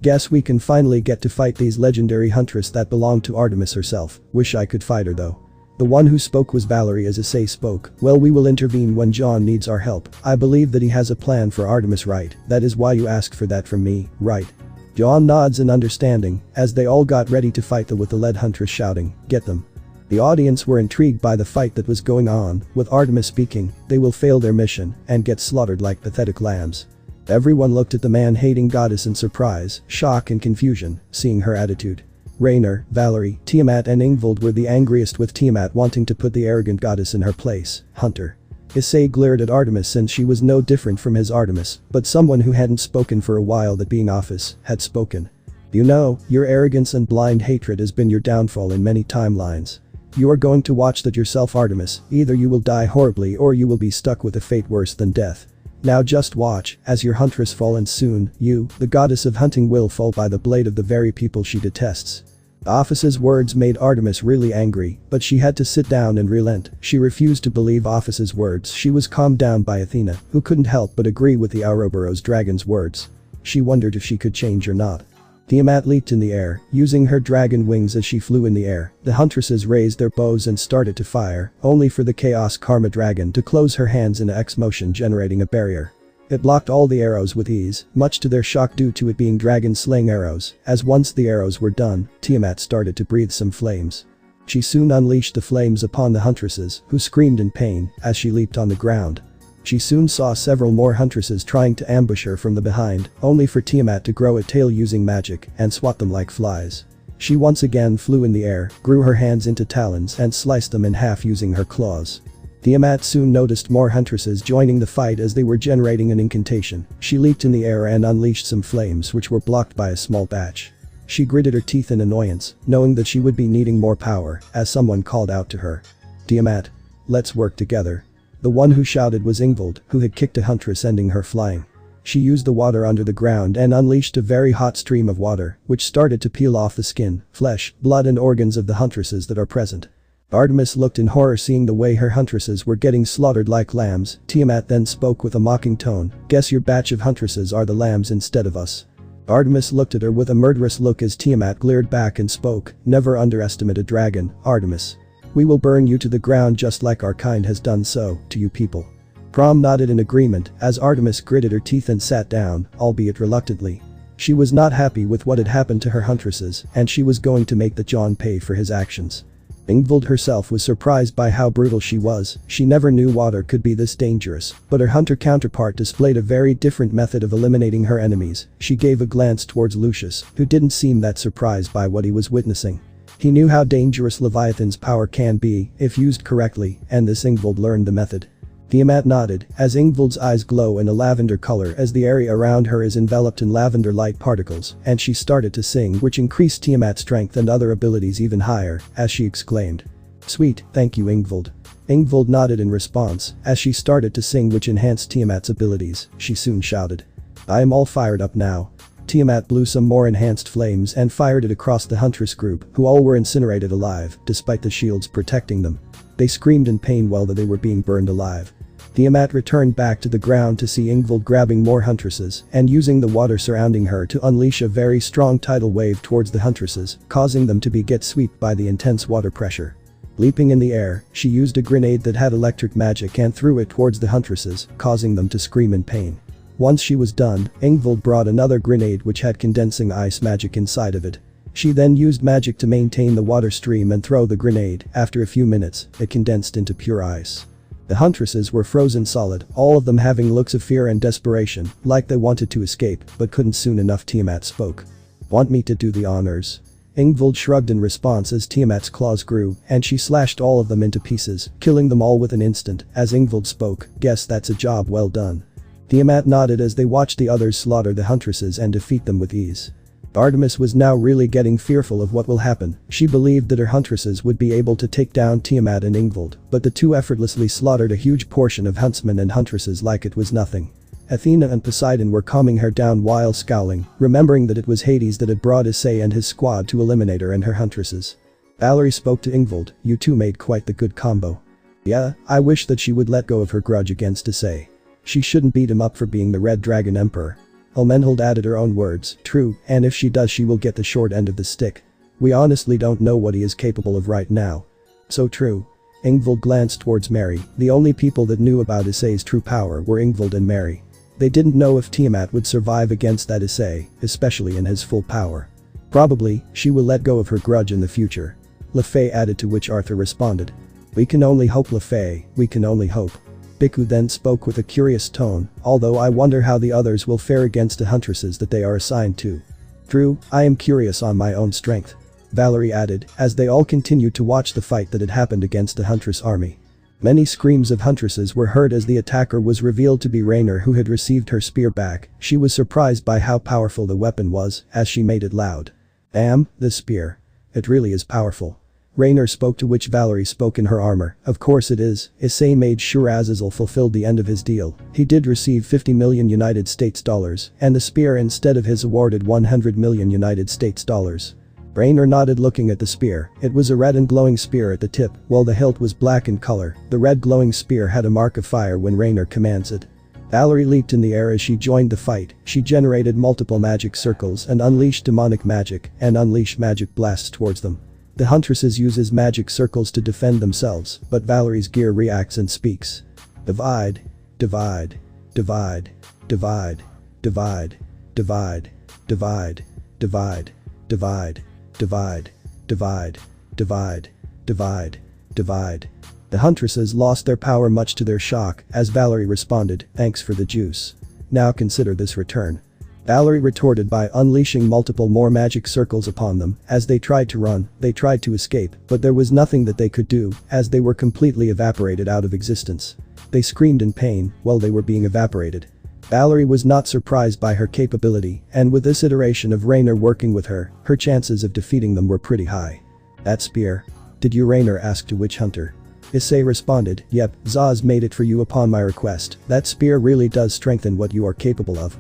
Guess we can finally get to fight these legendary huntress that belong to Artemis herself, wish I could fight her though. The one who spoke was Valerie as Issei spoke, well we will intervene when John needs our help, I believe that he has a plan for Artemis, right? That is why you asked for that from me, right? John nods in understanding, as they all got ready to fight with the lead huntress shouting, get them. The audience were intrigued by the fight that was going on, with Artemis speaking, they will fail their mission and get slaughtered like pathetic lambs. Everyone looked at the man-hating goddess in surprise, shock and confusion, seeing her attitude. Rainer, Valerie, Tiamat and Ingvild were the angriest, with Tiamat wanting to put the arrogant goddess in her place. Hunter Issei glared at Artemis since she was no different from his Artemis, but someone who hadn't spoken for a while that being office had spoken. You know, your arrogance and blind hatred has been your downfall in many timelines. You are going to watch that yourself, Artemis, either you will die horribly or you will be stuck with a fate worse than death. Now just watch, as your huntress fall, and soon, you, the goddess of hunting, will fall by the blade of the very people she detests. The office's words made Artemis really angry, but she had to sit down and relent. She refused to believe office's words. She was calmed down by Athena, who couldn't help but agree with the Ouroboros dragon's words. She wondered if she could change or not. Tiamat leaped in the air, using her dragon wings as she flew in the air. The huntresses raised their bows and started to fire, only for the Chaos Karma dragon to close her hands in a X motion, generating a barrier. It blocked all the arrows with ease, much to their shock due to it being dragon-slaying arrows, as once the arrows were done, Tiamat started to breathe some flames. She soon unleashed the flames upon the huntresses, who screamed in pain as she leaped on the ground. She soon saw several more huntresses trying to ambush her from the behind, only for Tiamat to grow a tail using magic and swat them like flies. She once again flew in the air, grew her hands into talons and sliced them in half using her claws. Tiamat soon noticed more huntresses joining the fight as they were generating an incantation. She leaped in the air and unleashed some flames which were blocked by a small batch. She gritted her teeth in annoyance, knowing that she would be needing more power, as someone called out to her. Tiamat, let's work together. The one who shouted was Ingvild, who had kicked a huntress, ending her flying. She used the water under the ground and unleashed a very hot stream of water, which started to peel off the skin, flesh, blood and organs of the huntresses that are present. Artemis looked in horror seeing the way her huntresses were getting slaughtered like lambs. Tiamat then spoke with a mocking tone, guess your batch of huntresses are the lambs instead of us. Artemis looked at her with a murderous look as Tiamat glared back and spoke, never underestimate a dragon, Artemis. We will burn you to the ground just like our kind has done so to you people. Prom nodded in agreement as Artemis gritted her teeth and sat down, albeit reluctantly. She was not happy with what had happened to her huntresses and she was going to make the John pay for his actions. Ingvild herself was surprised by how brutal she was. She never knew water could be this dangerous, but her hunter counterpart displayed a very different method of eliminating her enemies. She gave a glance towards Lucius, who didn't seem that surprised by what he was witnessing. He knew how dangerous Leviathan's power can be if used correctly, and this Ingvild learned the method. Tiamat nodded, as Ingvild's eyes glow in a lavender color as the area around her is enveloped in lavender light particles, and she started to sing, which increased Tiamat's strength and other abilities even higher, as she exclaimed. "Sweet, thank you Ingvild." Ingvild nodded in response, as she started to sing, which enhanced Tiamat's abilities. She soon shouted, "I am all fired up now." Tiamat blew some more enhanced flames and fired it across the huntress group, who all were incinerated alive, despite the shields protecting them. They screamed in pain while they were being burned alive. Tiamat returned back to the ground to see Ingvild grabbing more huntresses and using the water surrounding her to unleash a very strong tidal wave towards the huntresses, causing them to get swept by the intense water pressure. Leaping in the air, she used a grenade that had electric magic and threw it towards the huntresses, causing them to scream in pain. Once she was done, Ingvild brought another grenade which had condensing ice magic inside of it. She then used magic to maintain the water stream and throw the grenade. After a few minutes, it condensed into pure ice. The huntresses were frozen solid, all of them having looks of fear and desperation, like they wanted to escape, but couldn't soon enough. Tiamat spoke. "Want me to do the honors?" Ingvild shrugged in response as Tiamat's claws grew, and she slashed all of them into pieces, killing them all with an instant. As Ingvild spoke, "Guess that's a job well done." Tiamat nodded as they watched the others slaughter the huntresses and defeat them with ease. Artemis was now really getting fearful of what will happen. She believed that her huntresses would be able to take down Tiamat and Ingvild, but the two effortlessly slaughtered a huge portion of huntsmen and huntresses like it was nothing. Athena and Poseidon were calming her down while scowling, remembering that it was Hades that had brought Issei and his squad to eliminate her and her huntresses. Valerie spoke to Ingvild, "You two made quite the good combo." "Yeah, I wish that she would let go of her grudge against Issei. She shouldn't beat him up for being the Red Dragon Emperor." Elmenhold added her own words, "True, and if she does she will get the short end of the stick. We honestly don't know what he is capable of right now." "So true." Ingvild glanced towards Mary. The only people that knew about Issei's true power were Ingvild and Mary. They didn't know if Tiamat would survive against that Issei, especially in his full power. "Probably, she will let go of her grudge in the future." LeFay added, to which Arthur responded. "We can only hope, LeFay, we can only hope." Biku then spoke with a curious tone, "Although I wonder how the others will fare against the huntresses that they are assigned to." "True, I am curious on my own strength," Valerie added, as they all continued to watch the fight that had happened against the huntress army. Many screams of huntresses were heard as the attacker was revealed to be Raynor, who had received her spear back. She was surprised by how powerful the weapon was, as she made it loud. "Damn, this spear. It really is powerful." Raynor spoke, to which Valerie spoke in her armor. "Of course it is." Issei made sure Azazel fulfilled the end of his deal. He did receive 50 million United States dollars, and the spear instead of his awarded 100 million United States dollars. Raynor nodded, looking at the spear. It was a red and glowing spear at the tip, while the hilt was black in color. The red glowing spear had a mark of fire when Raynor commands it. Valerie leaped in the air as she joined the fight. She generated multiple magic circles and unleashed demonic magic and unleashed magic blasts towards them. The huntresses uses magic circles to defend themselves, but Valerie's gear reacts and speaks. Divide. Divide. Divide. Divide. Divide. Divide. Divide. Divide. Divide. Divide. Divide. Divide. Divide. Divide. The huntresses lost their power, much to their shock, as Valerie responded, "Thanks for the juice. Now consider this return." Valerie retorted by unleashing multiple more magic circles upon them. As they tried to run, they tried to escape, but there was nothing that they could do, as they were completely evaporated out of existence. They screamed in pain while they were being evaporated. Valerie was not surprised by her capability, and with this iteration of Raynor working with her, her chances of defeating them were pretty high. "That spear? Did you?" Raynor asked to Witch Hunter. Issei responded, "Yep, Zaz made it for you upon my request. That spear really does strengthen what you are capable of."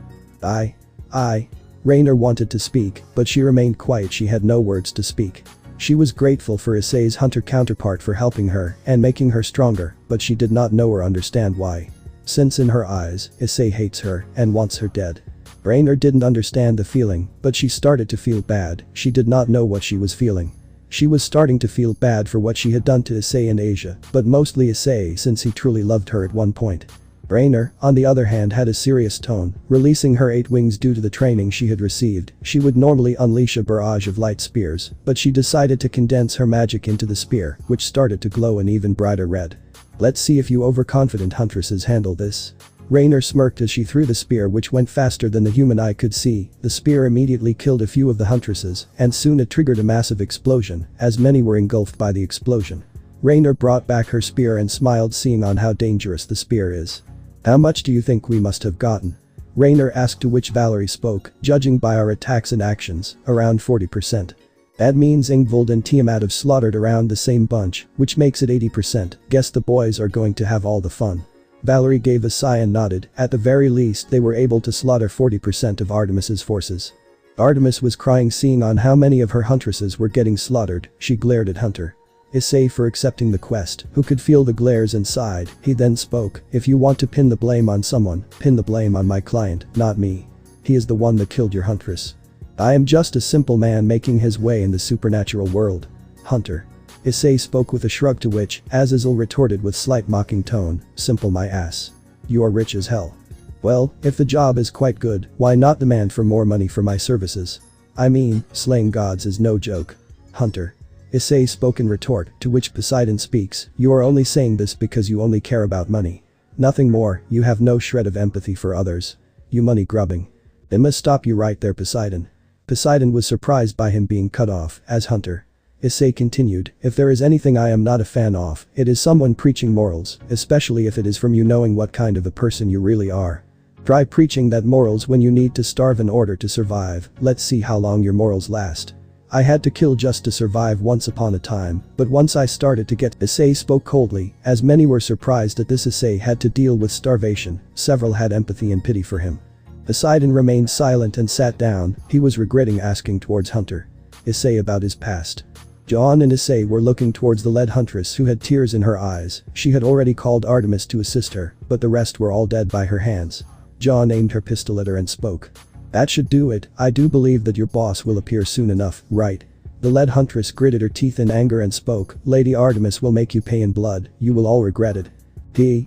Raynor wanted to speak, but she remained quiet. She had no words to speak. She was grateful for Issei's hunter counterpart for helping her and making her stronger, but she did not know or understand why. Since in her eyes, Issei hates her and wants her dead. Raynor didn't understand the feeling, but she started to feel bad. She did not know what she was feeling. She was starting to feel bad for what she had done to Issei and Asia, but mostly Issei, since he truly loved her at one point. Rainer, on the other hand, had a serious tone, releasing her 8 wings due to the training she had received. She would normally unleash a barrage of light spears, but she decided to condense her magic into the spear, which started to glow an even brighter red. Let's see if you overconfident huntresses handle this. Rainer smirked as she threw the spear, which went faster than the human eye could see. The spear immediately killed a few of the huntresses, and soon it triggered a massive explosion, as many were engulfed by the explosion. Rainer brought back her spear and smiled, seeing on how dangerous the spear is. How much do you think we must have gotten? Rainer asked, to which Valerie spoke, judging by our attacks and actions, around 40%. That means Ingvald and Tiamat have slaughtered around the same bunch, which makes it 80%. Guess the boys are going to have all the fun. Valerie gave a sigh and nodded. At the very least, they were able to slaughter 40% of Artemis's forces. Artemis was crying, seeing on how many of her huntresses were getting slaughtered. She glared at Hunter Issei for accepting the quest, who could feel the glares inside. He then spoke, if you want to pin the blame on someone, pin the blame on my client, not me. He is the one that killed your huntress. I am just a simple man making his way in the supernatural world. Hunter Issei spoke with a shrug, to which Azazel retorted with slight mocking tone, simple my ass. You are rich as hell. Well, if the job is quite good, why not demand for more money for my services? I mean, slaying gods is no joke. Hunter Issei spoke in retort, to which Poseidon speaks, you are only saying this because you only care about money. Nothing more, you have no shred of empathy for others. You money grubbing. They must stop you right there, Poseidon. Poseidon was surprised by him being cut off, as Hunter Issei continued, if there is anything I am not a fan of, it is someone preaching morals, especially if it is from you knowing what kind of a person you really are. Try preaching that morals when you need to starve in order to survive. Let's see how long your morals last. I had to kill just to survive once upon a time, but once I started to get. Issei spoke coldly, as many were surprised that this Issei had to deal with starvation. Several had empathy and pity for him. Poseidon remained silent and sat down. He was regretting asking towards Hunter Issei about his past. John and Issei were looking towards the lead huntress, who had tears in her eyes. She had already called Artemis to assist her, but the rest were all dead by her hands. John aimed her pistol at her and spoke. That should do it. I do believe that your boss will appear soon enough, right? The lead huntress gritted her teeth in anger and spoke, Lady Artemis will make you pay in blood, you will all regret it.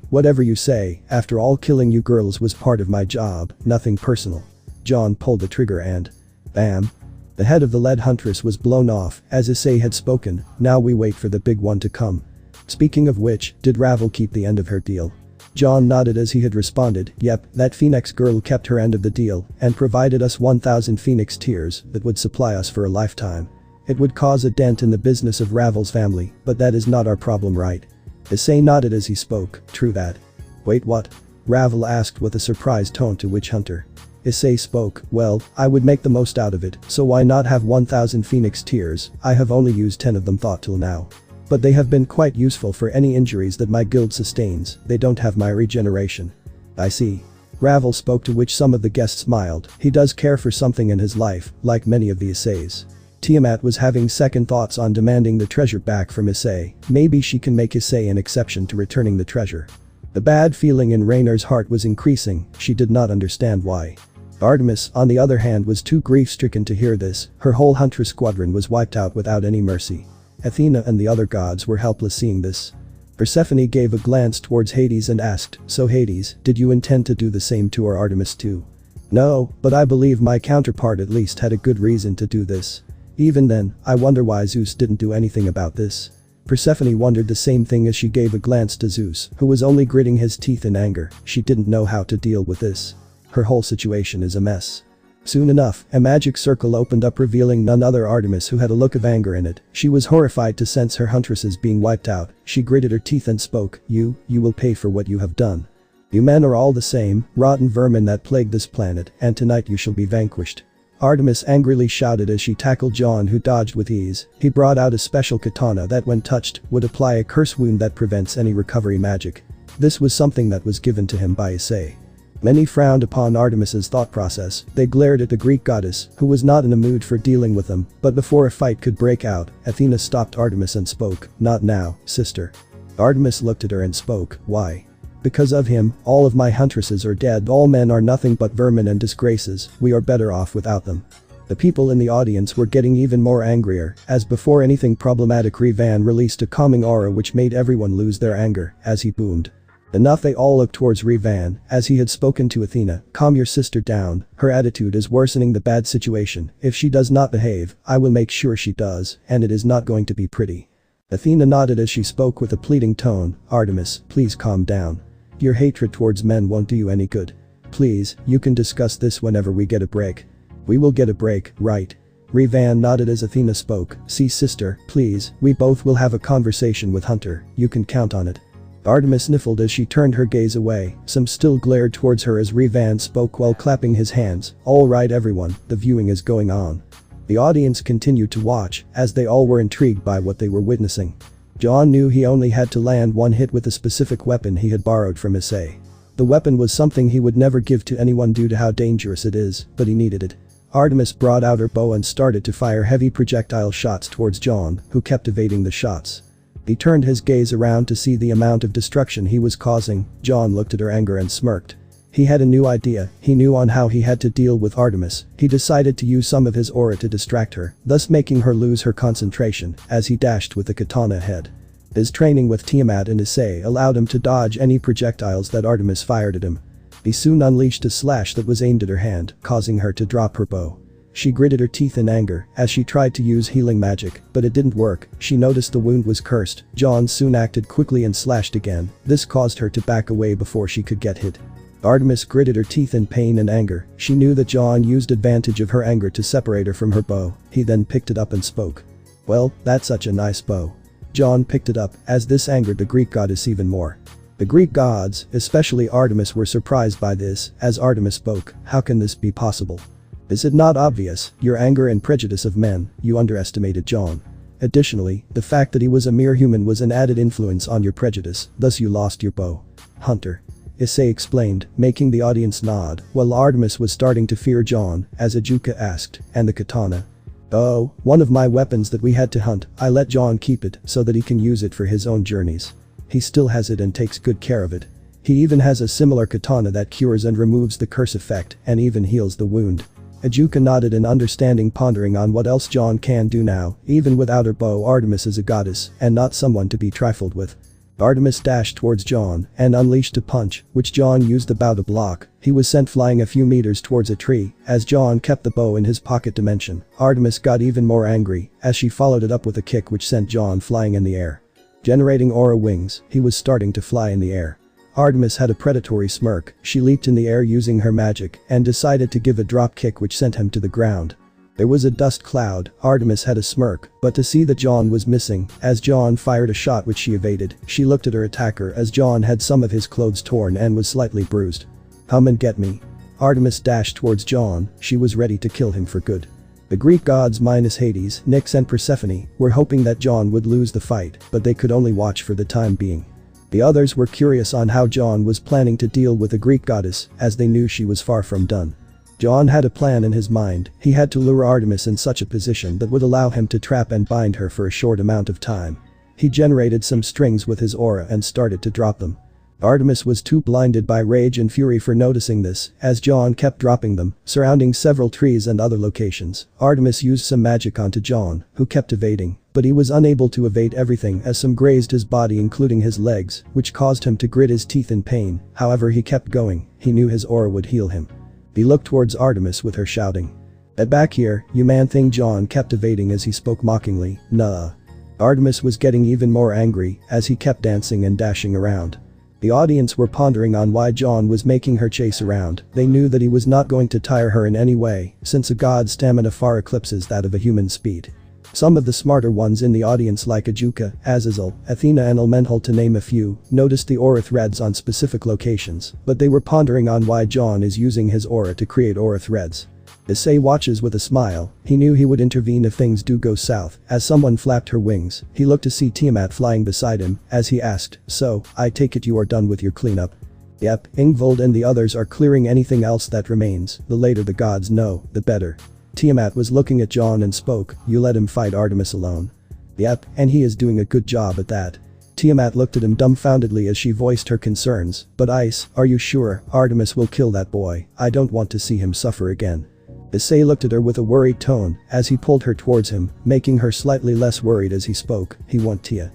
Whatever you say, after all, killing you girls was part of my job, nothing personal. John pulled the trigger and bam. The head of the lead huntress was blown off, as Issei had spoken. Now we wait for the big one to come. Speaking of which, did Ravel keep the end of her deal? John nodded as he had responded, yep, that Phoenix girl kept her end of the deal and provided us 1,000 Phoenix tears that would supply us for a lifetime. It would cause a dent in the business of Ravel's family, but that is not our problem, right? Issei nodded as he spoke, true that. Wait, what? Ravel asked with a surprised tone, to which Hunter Issei spoke, well, I would make the most out of it, so why not have 1,000 Phoenix tears? I have only used 10 of them thought till now. But they have been quite useful for any injuries that my guild sustains. They don't have my regeneration. I see. Ravel spoke, to which some of the guests smiled. He does care for something in his life, like many of the Isseis. Tiamat was having second thoughts on demanding the treasure back from Issei. Maybe she can make Issei an exception to returning the treasure. The bad feeling in Rainer's heart was increasing. She did not understand why. Artemis, on the other hand, was too grief-stricken to hear this. Her whole huntress squadron was wiped out without any mercy. Athena and the other gods were helpless seeing this. Persephone gave a glance towards Hades and asked, so Hades, did you intend to do the same to our Artemis too? No, but I believe my counterpart at least had a good reason to do this. Even then, I wonder why Zeus didn't do anything about this. Persephone wondered the same thing as she gave a glance to Zeus, who was only gritting his teeth in anger. She didn't know how to deal with this. Her whole situation is a mess. Soon enough, a magic circle opened up, revealing none other Artemis, who had a look of anger in it. She was horrified to sense her huntresses being wiped out. She gritted her teeth and spoke, you will pay for what you have done. You men are all the same, rotten vermin that plague this planet, and tonight you shall be vanquished. Artemis angrily shouted as she tackled John, who dodged with ease. He brought out a special katana that, when touched, would apply a curse wound that prevents any recovery magic. This was something that was given to him by Issei. Many frowned upon Artemis's thought process. They glared at the Greek goddess, who was not in a mood for dealing with them, but before a fight could break out, Athena stopped Artemis and spoke, not now, sister. Artemis looked at her and spoke, why? Because of him, all of my huntresses are dead. All men are nothing but vermin and disgraces. We are better off without them. The people in the audience were getting even more angrier. As before anything problematic, RageRevan released a calming aura which made everyone lose their anger as he boomed. Enough. They all looked towards RageRevan, as he had spoken to Athena. Calm your sister down, her attitude is worsening the bad situation. If she does not behave, I will make sure she does, and it is not going to be pretty. Athena nodded as she spoke with a pleading tone. Artemis, please calm down. Your hatred towards men won't do you any good. Please, you can discuss this whenever we get a break. We will get a break, right? RageRevan nodded as Athena spoke. See sister, please, we both will have a conversation with Hunter, you can count on it. Artemis sniffled as she turned her gaze away. Some still glared towards her as RageRevan spoke while clapping his hands. All right everyone, the viewing is going on. The audience continued to watch, as they all were intrigued by what they were witnessing. John knew he only had to land one hit with a specific weapon he had borrowed from Issei. The weapon was something he would never give to anyone due to how dangerous it is, but he needed it. Artemis brought out her bow and started to fire heavy projectile shots towards John, who kept evading the shots. He turned his gaze around to see the amount of destruction he was causing. John looked at her anger and smirked. He had a new idea. He knew on how he had to deal with Artemis. He decided to use some of his aura to distract her, thus making her lose her concentration as he dashed with the katana ahead. His training with Tiamat and Issei allowed him to dodge any projectiles that Artemis fired at him. He soon unleashed a slash that was aimed at her hand, causing her to drop her bow. She gritted her teeth in anger as she tried to use healing magic, but it didn't work. She noticed the wound was cursed. John soon acted quickly and slashed again. This caused her to back away before she could get hit. Artemis gritted her teeth in pain and anger. She knew that John used advantage of her anger to separate her from her bow. He then picked it up and spoke. Well, that's such a nice bow. John picked it up, as this angered the Greek goddess even more. The Greek gods, especially Artemis, were surprised by this, as Artemis spoke. How can this be possible? Is it not obvious? Your anger and prejudice of men, you underestimated John. Additionally, the fact that he was a mere human was an added influence on your prejudice, thus you lost your bow. Hunter. Issei explained, making the audience nod, while Artemis was starting to fear John, as Ajuka asked, and the katana. Oh, one of my weapons that we had to hunt. I let John keep it so that he can use it for his own journeys. He still has it and takes good care of it. He even has a similar katana that cures and removes the curse effect and even heals the wound. Ajuka nodded in understanding, pondering on what else John can do now. Even without her bow, Artemis is a goddess and not someone to be trifled with. Artemis dashed towards John and unleashed a punch, which John used the bow to block. He was sent flying a few meters towards a tree, as John kept the bow in his pocket dimension. Artemis got even more angry, as she followed it up with a kick which sent John flying in the air. Generating aura wings, he was starting to fly in the air. Artemis had a predatory smirk. She leaped in the air using her magic and decided to give a drop kick which sent him to the ground. There was a dust cloud. Artemis had a smirk, but to see that John was missing, as John fired a shot which she evaded, she looked at her attacker as John had some of his clothes torn and was slightly bruised. Come and get me. Artemis dashed towards John. She was ready to kill him for good. The Greek gods minus Hades, Nyx and Persephone were hoping that John would lose the fight, but they could only watch for the time being. The others were curious on how John was planning to deal with the Greek goddess, as they knew she was far from done. John had a plan in his mind. He had to lure Artemis in such a position that would allow him to trap and bind her for a short amount of time. He generated some strings with his aura and started to drop them. Artemis was too blinded by rage and fury for noticing this, as John kept dropping them, surrounding several trees and other locations. Artemis used some magic onto John, who kept evading, but he was unable to evade everything as some grazed his body including his legs, which caused him to grit his teeth in pain. However, he kept going. He knew his aura would heal him. He looked towards Artemis with her shouting. "Get back here, you man thing." John kept evading as he spoke mockingly. Nah. Artemis was getting even more angry as he kept dancing and dashing around. The audience were pondering on why John was making her chase around. They knew that he was not going to tire her in any way, since a god's stamina far eclipses that of a human's speed. Some of the smarter ones in the audience, like Ajuka, Azazel, Athena and Elemental to name a few, noticed the aura threads on specific locations, but they were pondering on why John is using his aura to create aura threads. Issei watches with a smile. He knew he would intervene if things do go south, as someone flapped her wings. He looked to see Tiamat flying beside him, as he asked, "So, I take it you are done with your cleanup?" "Yep, Ingvold and the others are clearing anything else that remains. The later the gods know, the better." Tiamat was looking at John and spoke, "You let him fight Artemis alone?" "Yep, and he is doing a good job at that." Tiamat looked at him dumbfoundedly as she voiced her concerns. "But Ice, are you sure Artemis will kill that boy? I don't want to see him suffer again." Issei looked at her with a worried tone as he pulled her towards him, making her slightly less worried as he spoke. "He won't, Tia."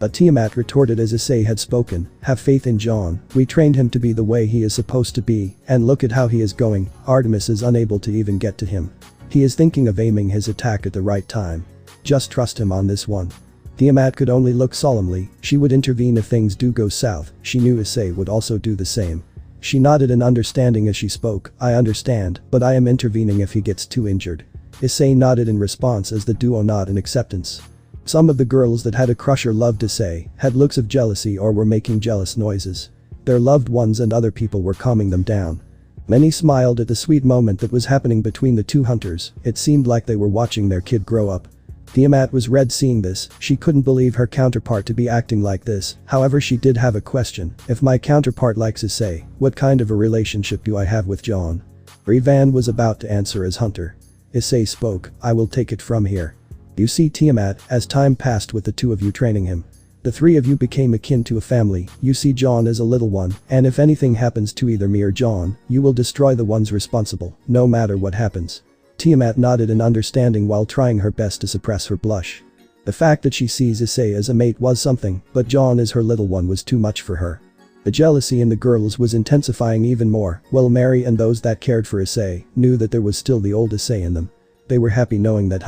But Tiamat retorted as Issei had spoken, have faith in John, we trained him to be the way he is supposed to be, and look at how he is going, Artemis is unable to even get to him. He is thinking of aiming his attack at the right time. Just trust him on this one. Tiamat could only look solemnly, she would intervene if things do go south, she knew Issei would also do the same. She nodded in understanding as she spoke, I understand, but I am intervening if he gets too injured. Issei nodded in response as the duo nod in acceptance. Some of the girls that had a crush or loved Issei had looks of jealousy or were making jealous noises. Their loved ones and other people were calming them down. Many smiled at the sweet moment that was happening between the two hunters, it seemed like they were watching their kid grow up. Tiamat was red seeing this, she couldn't believe her counterpart to be acting like this, however she did have a question, if my counterpart likes Issei, what kind of a relationship do I have with John? RageRevan was about to answer as Hunter. Issei spoke, I will take it from here. You see Tiamat, as time passed with the two of you training him. The three of you became akin to a family, you see John as a little one, and if anything happens to either me or John, you will destroy the ones responsible, no matter what happens. Tiamat nodded in understanding while trying her best to suppress her blush. The fact that she sees Issei as a mate was something, but John as her little one was too much for her. The jealousy in the girls was intensifying even more, while Mary and those that cared for Issei knew that there was still the old Issei in them. They were happy knowing that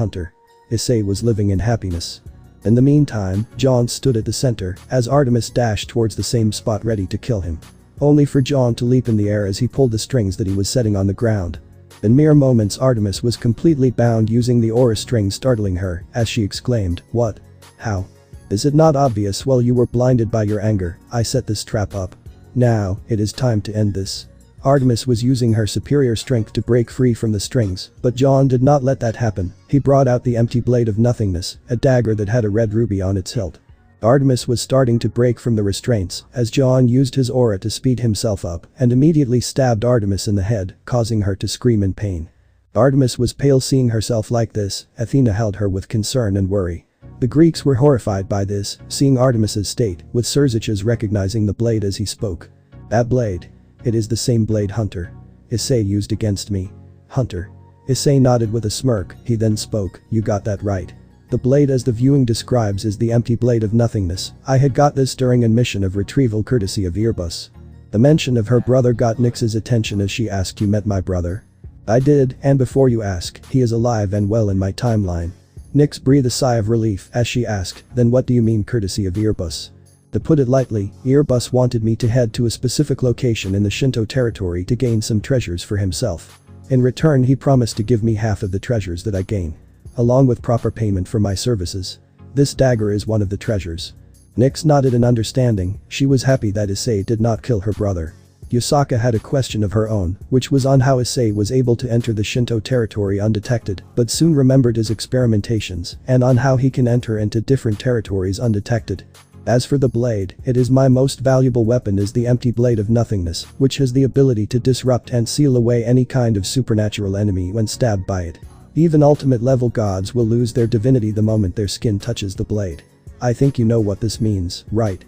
Issei was living in happiness. In the meantime, John stood at the center as Artemis dashed towards the same spot ready to kill him. Only for John to leap in the air as he pulled the strings that he was setting on the ground. In mere moments Artemis was completely bound using the aura string, startling her as she exclaimed, what? How? Is it not obvious? Well, you were blinded by your anger, I set this trap up. Now, it is time to end this. Artemis was using her superior strength to break free from the strings, but John did not let that happen. He brought out the empty blade of nothingness, a dagger that had a red ruby on its hilt. Artemis was starting to break from the restraints as John used his aura to speed himself up and immediately stabbed Artemis in the head, causing her to scream in pain. Artemis was pale seeing herself like this, Athena held her with concern and worry. The Greeks were horrified by this, seeing Artemis's state, with Xerxes recognizing the blade as he spoke. That blade. It is the same blade Issei used against me. Issei nodded with a smirk, he then spoke, you got that right. The blade as the viewing describes is the empty blade of nothingness, I had got this during a mission of retrieval courtesy of Airbus. The mention of her brother got Nyx's attention as she asked, you met my brother? I did, and before you ask, he is alive and well in my timeline. Nyx breathed a sigh of relief as she asked, then what do you mean courtesy of Airbus? To put it lightly, Airbus wanted me to head to a specific location in the Shinto territory to gain some treasures for himself. In return he promised to give me half of the treasures that I gain. Along with proper payment for my services. This dagger is one of the treasures. Nyx nodded in understanding, she was happy that Issei did not kill her brother. Yusaka had a question of her own, which was on how Issei was able to enter the Shinto territory undetected, but soon remembered his experimentations and on how he can enter into different territories undetected. As for the blade, it is my most valuable weapon is the empty blade of nothingness, which has the ability to disrupt and seal away any kind of supernatural enemy when stabbed by it. Even ultimate level gods will lose their divinity the moment their skin touches the blade. I think you know what this means, right?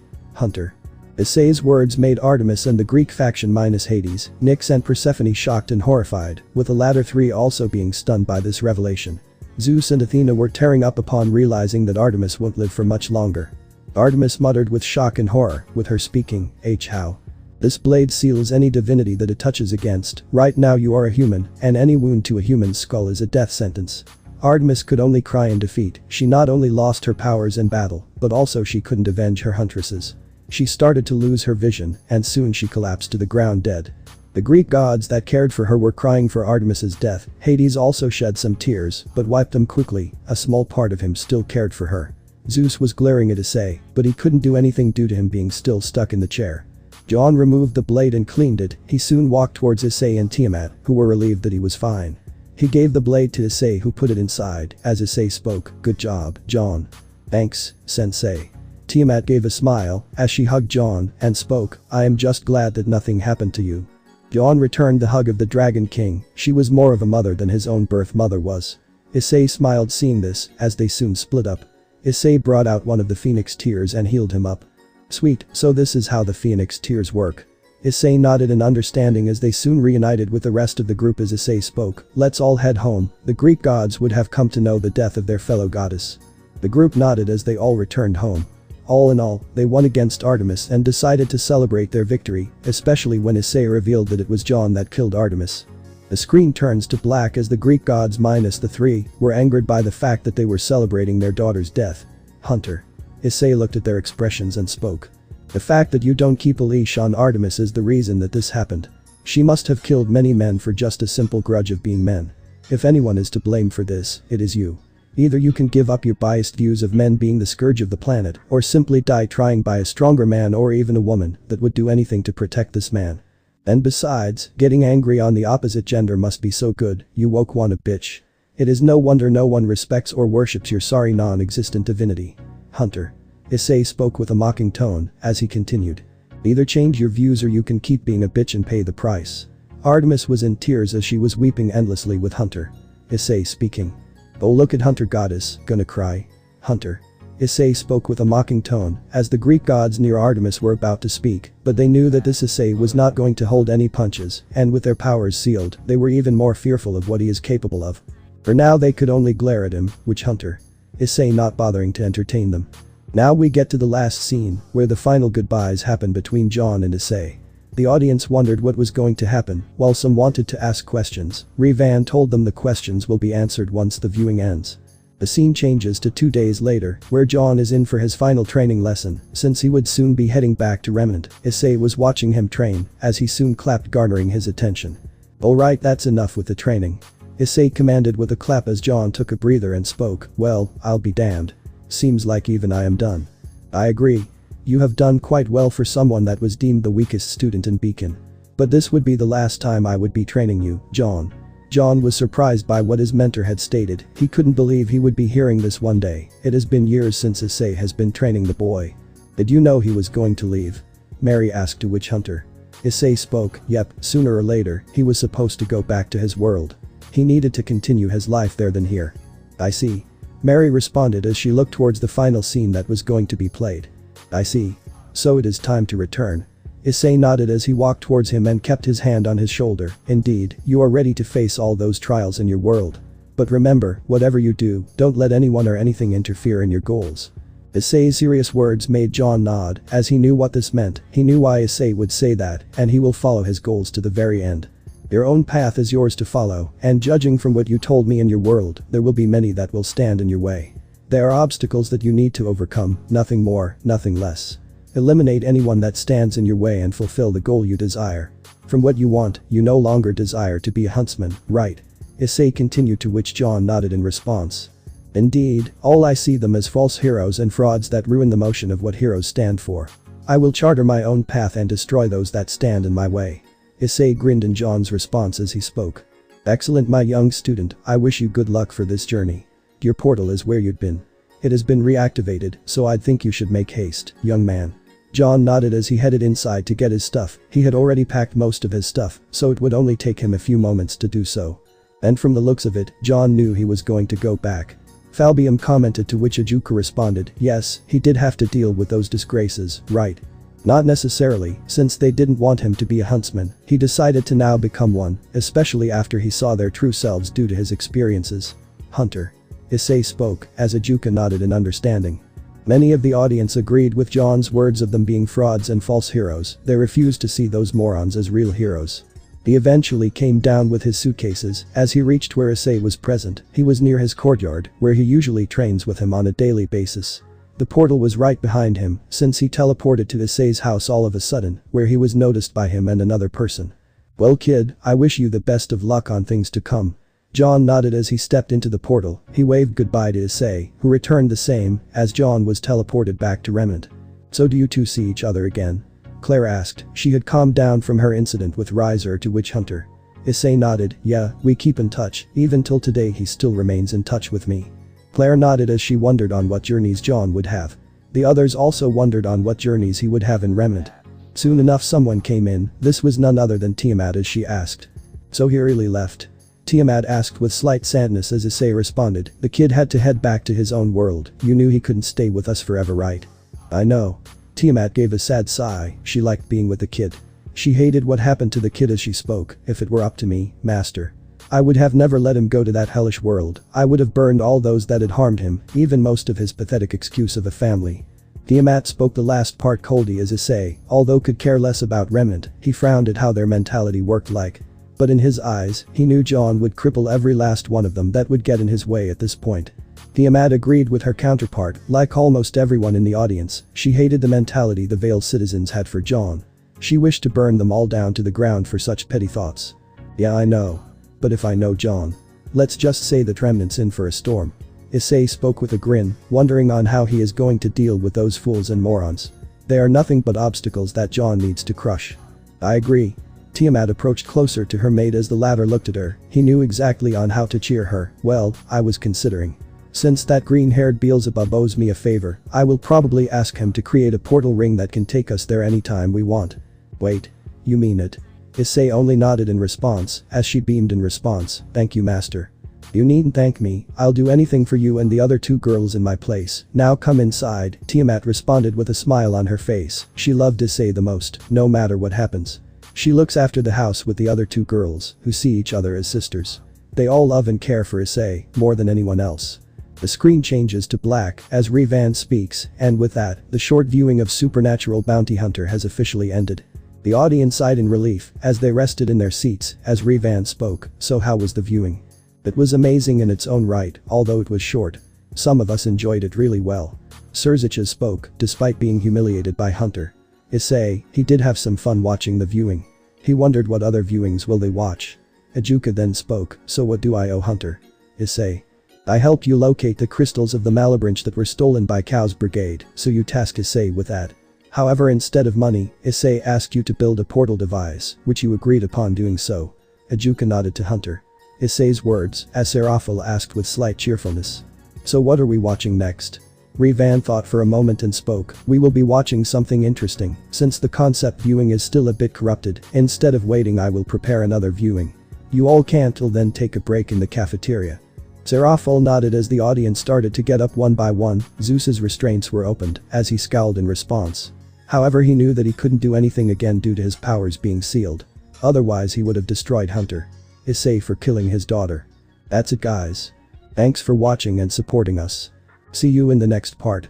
Issei's words made Artemis and the Greek faction minus Hades, Nyx and Persephone shocked and horrified, with the latter three also being stunned by this revelation. Zeus and Athena were tearing up upon realizing that Artemis won't live for much longer. Artemis muttered with shock and horror, with her speaking, how? This blade seals any divinity that it touches against, right now you are a human, and any wound to a human's skull is a death sentence. Artemis could only cry in defeat, she not only lost her powers in battle, but also she couldn't avenge her huntresses. She started to lose her vision, and soon she collapsed to the ground dead. The Greek gods that cared for her were crying for Artemis's death, Hades also shed some tears, but wiped them quickly, a small part of him still cared for her. Zeus was glaring at Issei, but he couldn't do anything due to him being still stuck in the chair. John removed the blade and cleaned it, he soon walked towards Issei and Tiamat, who were relieved that he was fine. He gave the blade to Issei who put it inside, as Issei spoke, good job, John. Thanks, sensei. Tiamat gave a smile, as she hugged John, and spoke, I am just glad that nothing happened to you. John returned the hug of the Dragon King, she was more of a mother than his own birth mother was. Issei smiled seeing this, as they soon split up. Issei brought out one of the Phoenix Tears and healed him up. Sweet, so this is how the Phoenix Tears work. Issei nodded in understanding as they soon reunited with the rest of the group as Issei spoke, let's all head home, the Greek gods would have come to know the death of their fellow goddess. The group nodded as they all returned home. All in all, they won against Artemis and decided to celebrate their victory, especially when Issei revealed that it was John that killed Artemis. The screen turns to black as the Greek gods minus the three were angered by the fact that they were celebrating their daughter's death. Hunter. Issei looked at their expressions and spoke. The fact that you don't keep a leash on Artemis is the reason that this happened. She must have killed many men for just a simple grudge of being men. If anyone is to blame for this, it is you. Either you can give up your biased views of men being the scourge of the planet or simply die trying by a stronger man or even a woman that would do anything to protect this man. And besides, getting angry on the opposite gender must be so good, you woke one a bitch. It is no wonder no one respects or worships your sorry non-existent divinity. Hunter. Issei spoke with a mocking tone as he continued. Either change your views or you can keep being a bitch and pay the price. Artemis was in tears as she was weeping endlessly with Hunter. Issei speaking. Oh look at Hunter goddess, gonna cry. Hunter. Issei spoke with a mocking tone as the Greek gods near Artemis were about to speak, but they knew that this Issei was not going to hold any punches, and with their powers sealed, they were even more fearful of what he is capable of. For now they could only glare at him, which Hunter. Issei not bothering to entertain them. Now we get to the last scene, where the final goodbyes happen between John and Issei. The audience wondered what was going to happen, while some wanted to ask questions. RageRevan told them the questions will be answered once the viewing ends. The scene changes to 2 days later, where John is in for his final training lesson, since he would soon be heading back to Remnant. Issei was watching him train, as he soon clapped garnering his attention. Alright, that's enough with the training. Issei commanded with a clap as John took a breather and spoke, well, I'll be damned. Seems like even I am done. I agree. You have done quite well for someone that was deemed the weakest student in Beacon. But this would be the last time I would be training you, John. John was surprised by what his mentor had stated. He couldn't believe he would be hearing this one day. It has been years since Issei has been training the boy. Did you know he was going to leave? Mary asked, to which Hunter. Issei spoke, yep, sooner or later, he was supposed to go back to his world. He needed to continue his life there than here. I see. Mary responded as she looked towards the final scene that was going to be played. I see. So it is time to return. Issei nodded as he walked towards him and kept his hand on his shoulder. Indeed, you are ready to face all those trials in your world. But remember, whatever you do, don't let anyone or anything interfere in your goals. Issei's serious words made John nod, as he knew what this meant. He knew why Issei would say that, and he will follow his goals to the very end. Your own path is yours to follow, and judging from what you told me in your world, there will be many that will stand in your way. There are obstacles that you need to overcome, nothing more, nothing less. Eliminate anyone that stands in your way and fulfill the goal you desire. From what you want, you no longer desire to be a huntsman, right? Issei continued, to which John nodded in response. Indeed, all I see them as false heroes and frauds that ruin the motion of what heroes stand for. I will charter my own path and destroy those that stand in my way. Issei grinned in John's response as he spoke. Excellent, my young student, I wish you good luck for this journey. Your portal is where you'd been. It has been reactivated, so I'd think you should make haste, young man. John nodded as he headed inside to get his stuff. He had already packed most of his stuff, so it would only take him a few moments to do so. And from the looks of it, John knew he was going to go back. Falbium commented, to which Ajuka responded, yes, he did have to deal with those disgraces, right? Not necessarily, since they didn't want him to be a huntsman. He decided to now become one, especially after he saw their true selves due to his experiences. Hunter. Issei spoke, as Ajuka nodded in understanding. Many of the audience agreed with John's words of them being frauds and false heroes. They refused to see those morons as real heroes. He eventually came down with his suitcases. As he reached where Issei was present, he was near his courtyard, where he usually trains with him on a daily basis. The portal was right behind him, since he teleported to Issei's house all of a sudden, where he was noticed by him and another person. Well kid, I wish you the best of luck on things to come. John nodded as he stepped into the portal. He waved goodbye to Issei, who returned the same, as John was teleported back to Remnant. So do you two see each other again? Claire asked. She had calmed down from her incident with Riser, to which Hunter. Issei nodded, yeah, we keep in touch, even till today he still remains in touch with me. Claire nodded as she wondered on what journeys John would have. The others also wondered on what journeys he would have in Remnant. Soon enough someone came in. This was none other than Tiamat, as she asked. So he really left? Tiamat asked with slight sadness as Issei responded, the kid had to head back to his own world. You knew he couldn't stay with us forever, right? I know. Tiamat gave a sad sigh. She liked being with the kid. She hated what happened to the kid as she spoke. If it were up to me, master, I would have never let him go to that hellish world. I would have burned all those that had harmed him, even most of his pathetic excuse of a family. Tiamat spoke the last part coldly as Issei, although could care less about Remnant, he frowned at how their mentality worked like. But in his eyes, he knew John would cripple every last one of them that would get in his way at this point. Tiamat agreed with her counterpart, like almost everyone in the audience, she hated the mentality the Vale citizens had for John. She wished to burn them all down to the ground for such petty thoughts. Yeah, I know. But if I know John. Let's just say that Remnant's in for a storm. Issei spoke with a grin, wondering on how he is going to deal with those fools and morons. They are nothing but obstacles that John needs to crush. I agree. Tiamat approached closer to her mate as the latter looked at her, he knew exactly on how to cheer her. Well, I was considering. Since that green-haired Beelzebub owes me a favor, I will probably ask him to create a portal ring that can take us there anytime we want. Wait. You mean it? Issei only nodded in response, as she beamed in response, thank you master. You needn't thank me, I'll do anything for you and the other two girls in my place, now come inside, Tiamat responded with a smile on her face, she loved Issei the most, no matter what happens. She looks after the house with the other two girls, who see each other as sisters. They all love and care for Issei, more than anyone else. The screen changes to black as RageRevan speaks, and with that, the short viewing of Supernatural Bounty Hunter has officially ended. The audience sighed in relief as they rested in their seats as RageRevan spoke, so how was the viewing? It was amazing in its own right, although it was short. Some of us enjoyed it really well. Surzicha spoke, despite being humiliated by Hunter. Issei, he did have some fun watching the viewing. He wondered what other viewings will they watch. Ajuka then spoke, so what do I owe Hunter? Issei. I helped you locate the crystals of the Malabranch that were stolen by Cow's brigade, so you task Issei with that. However, instead of money, Issei asked you to build a portal device, which you agreed upon doing so. Ajuka nodded to Hunter. Issei's words, as Serafil asked with slight cheerfulness. So what are we watching next? RageRevan thought for a moment and spoke, we will be watching something interesting, since the concept viewing is still a bit corrupted, instead of waiting I will prepare another viewing. You all can't till then take a break in the cafeteria. Serafil nodded as the audience started to get up one by one, Zeus's restraints were opened, as he scowled in response. However, he knew that he couldn't do anything again due to his powers being sealed. Otherwise he would have destroyed Hunter. Issei for killing his daughter. That's it guys. Thanks for watching and supporting us. See you in the next part.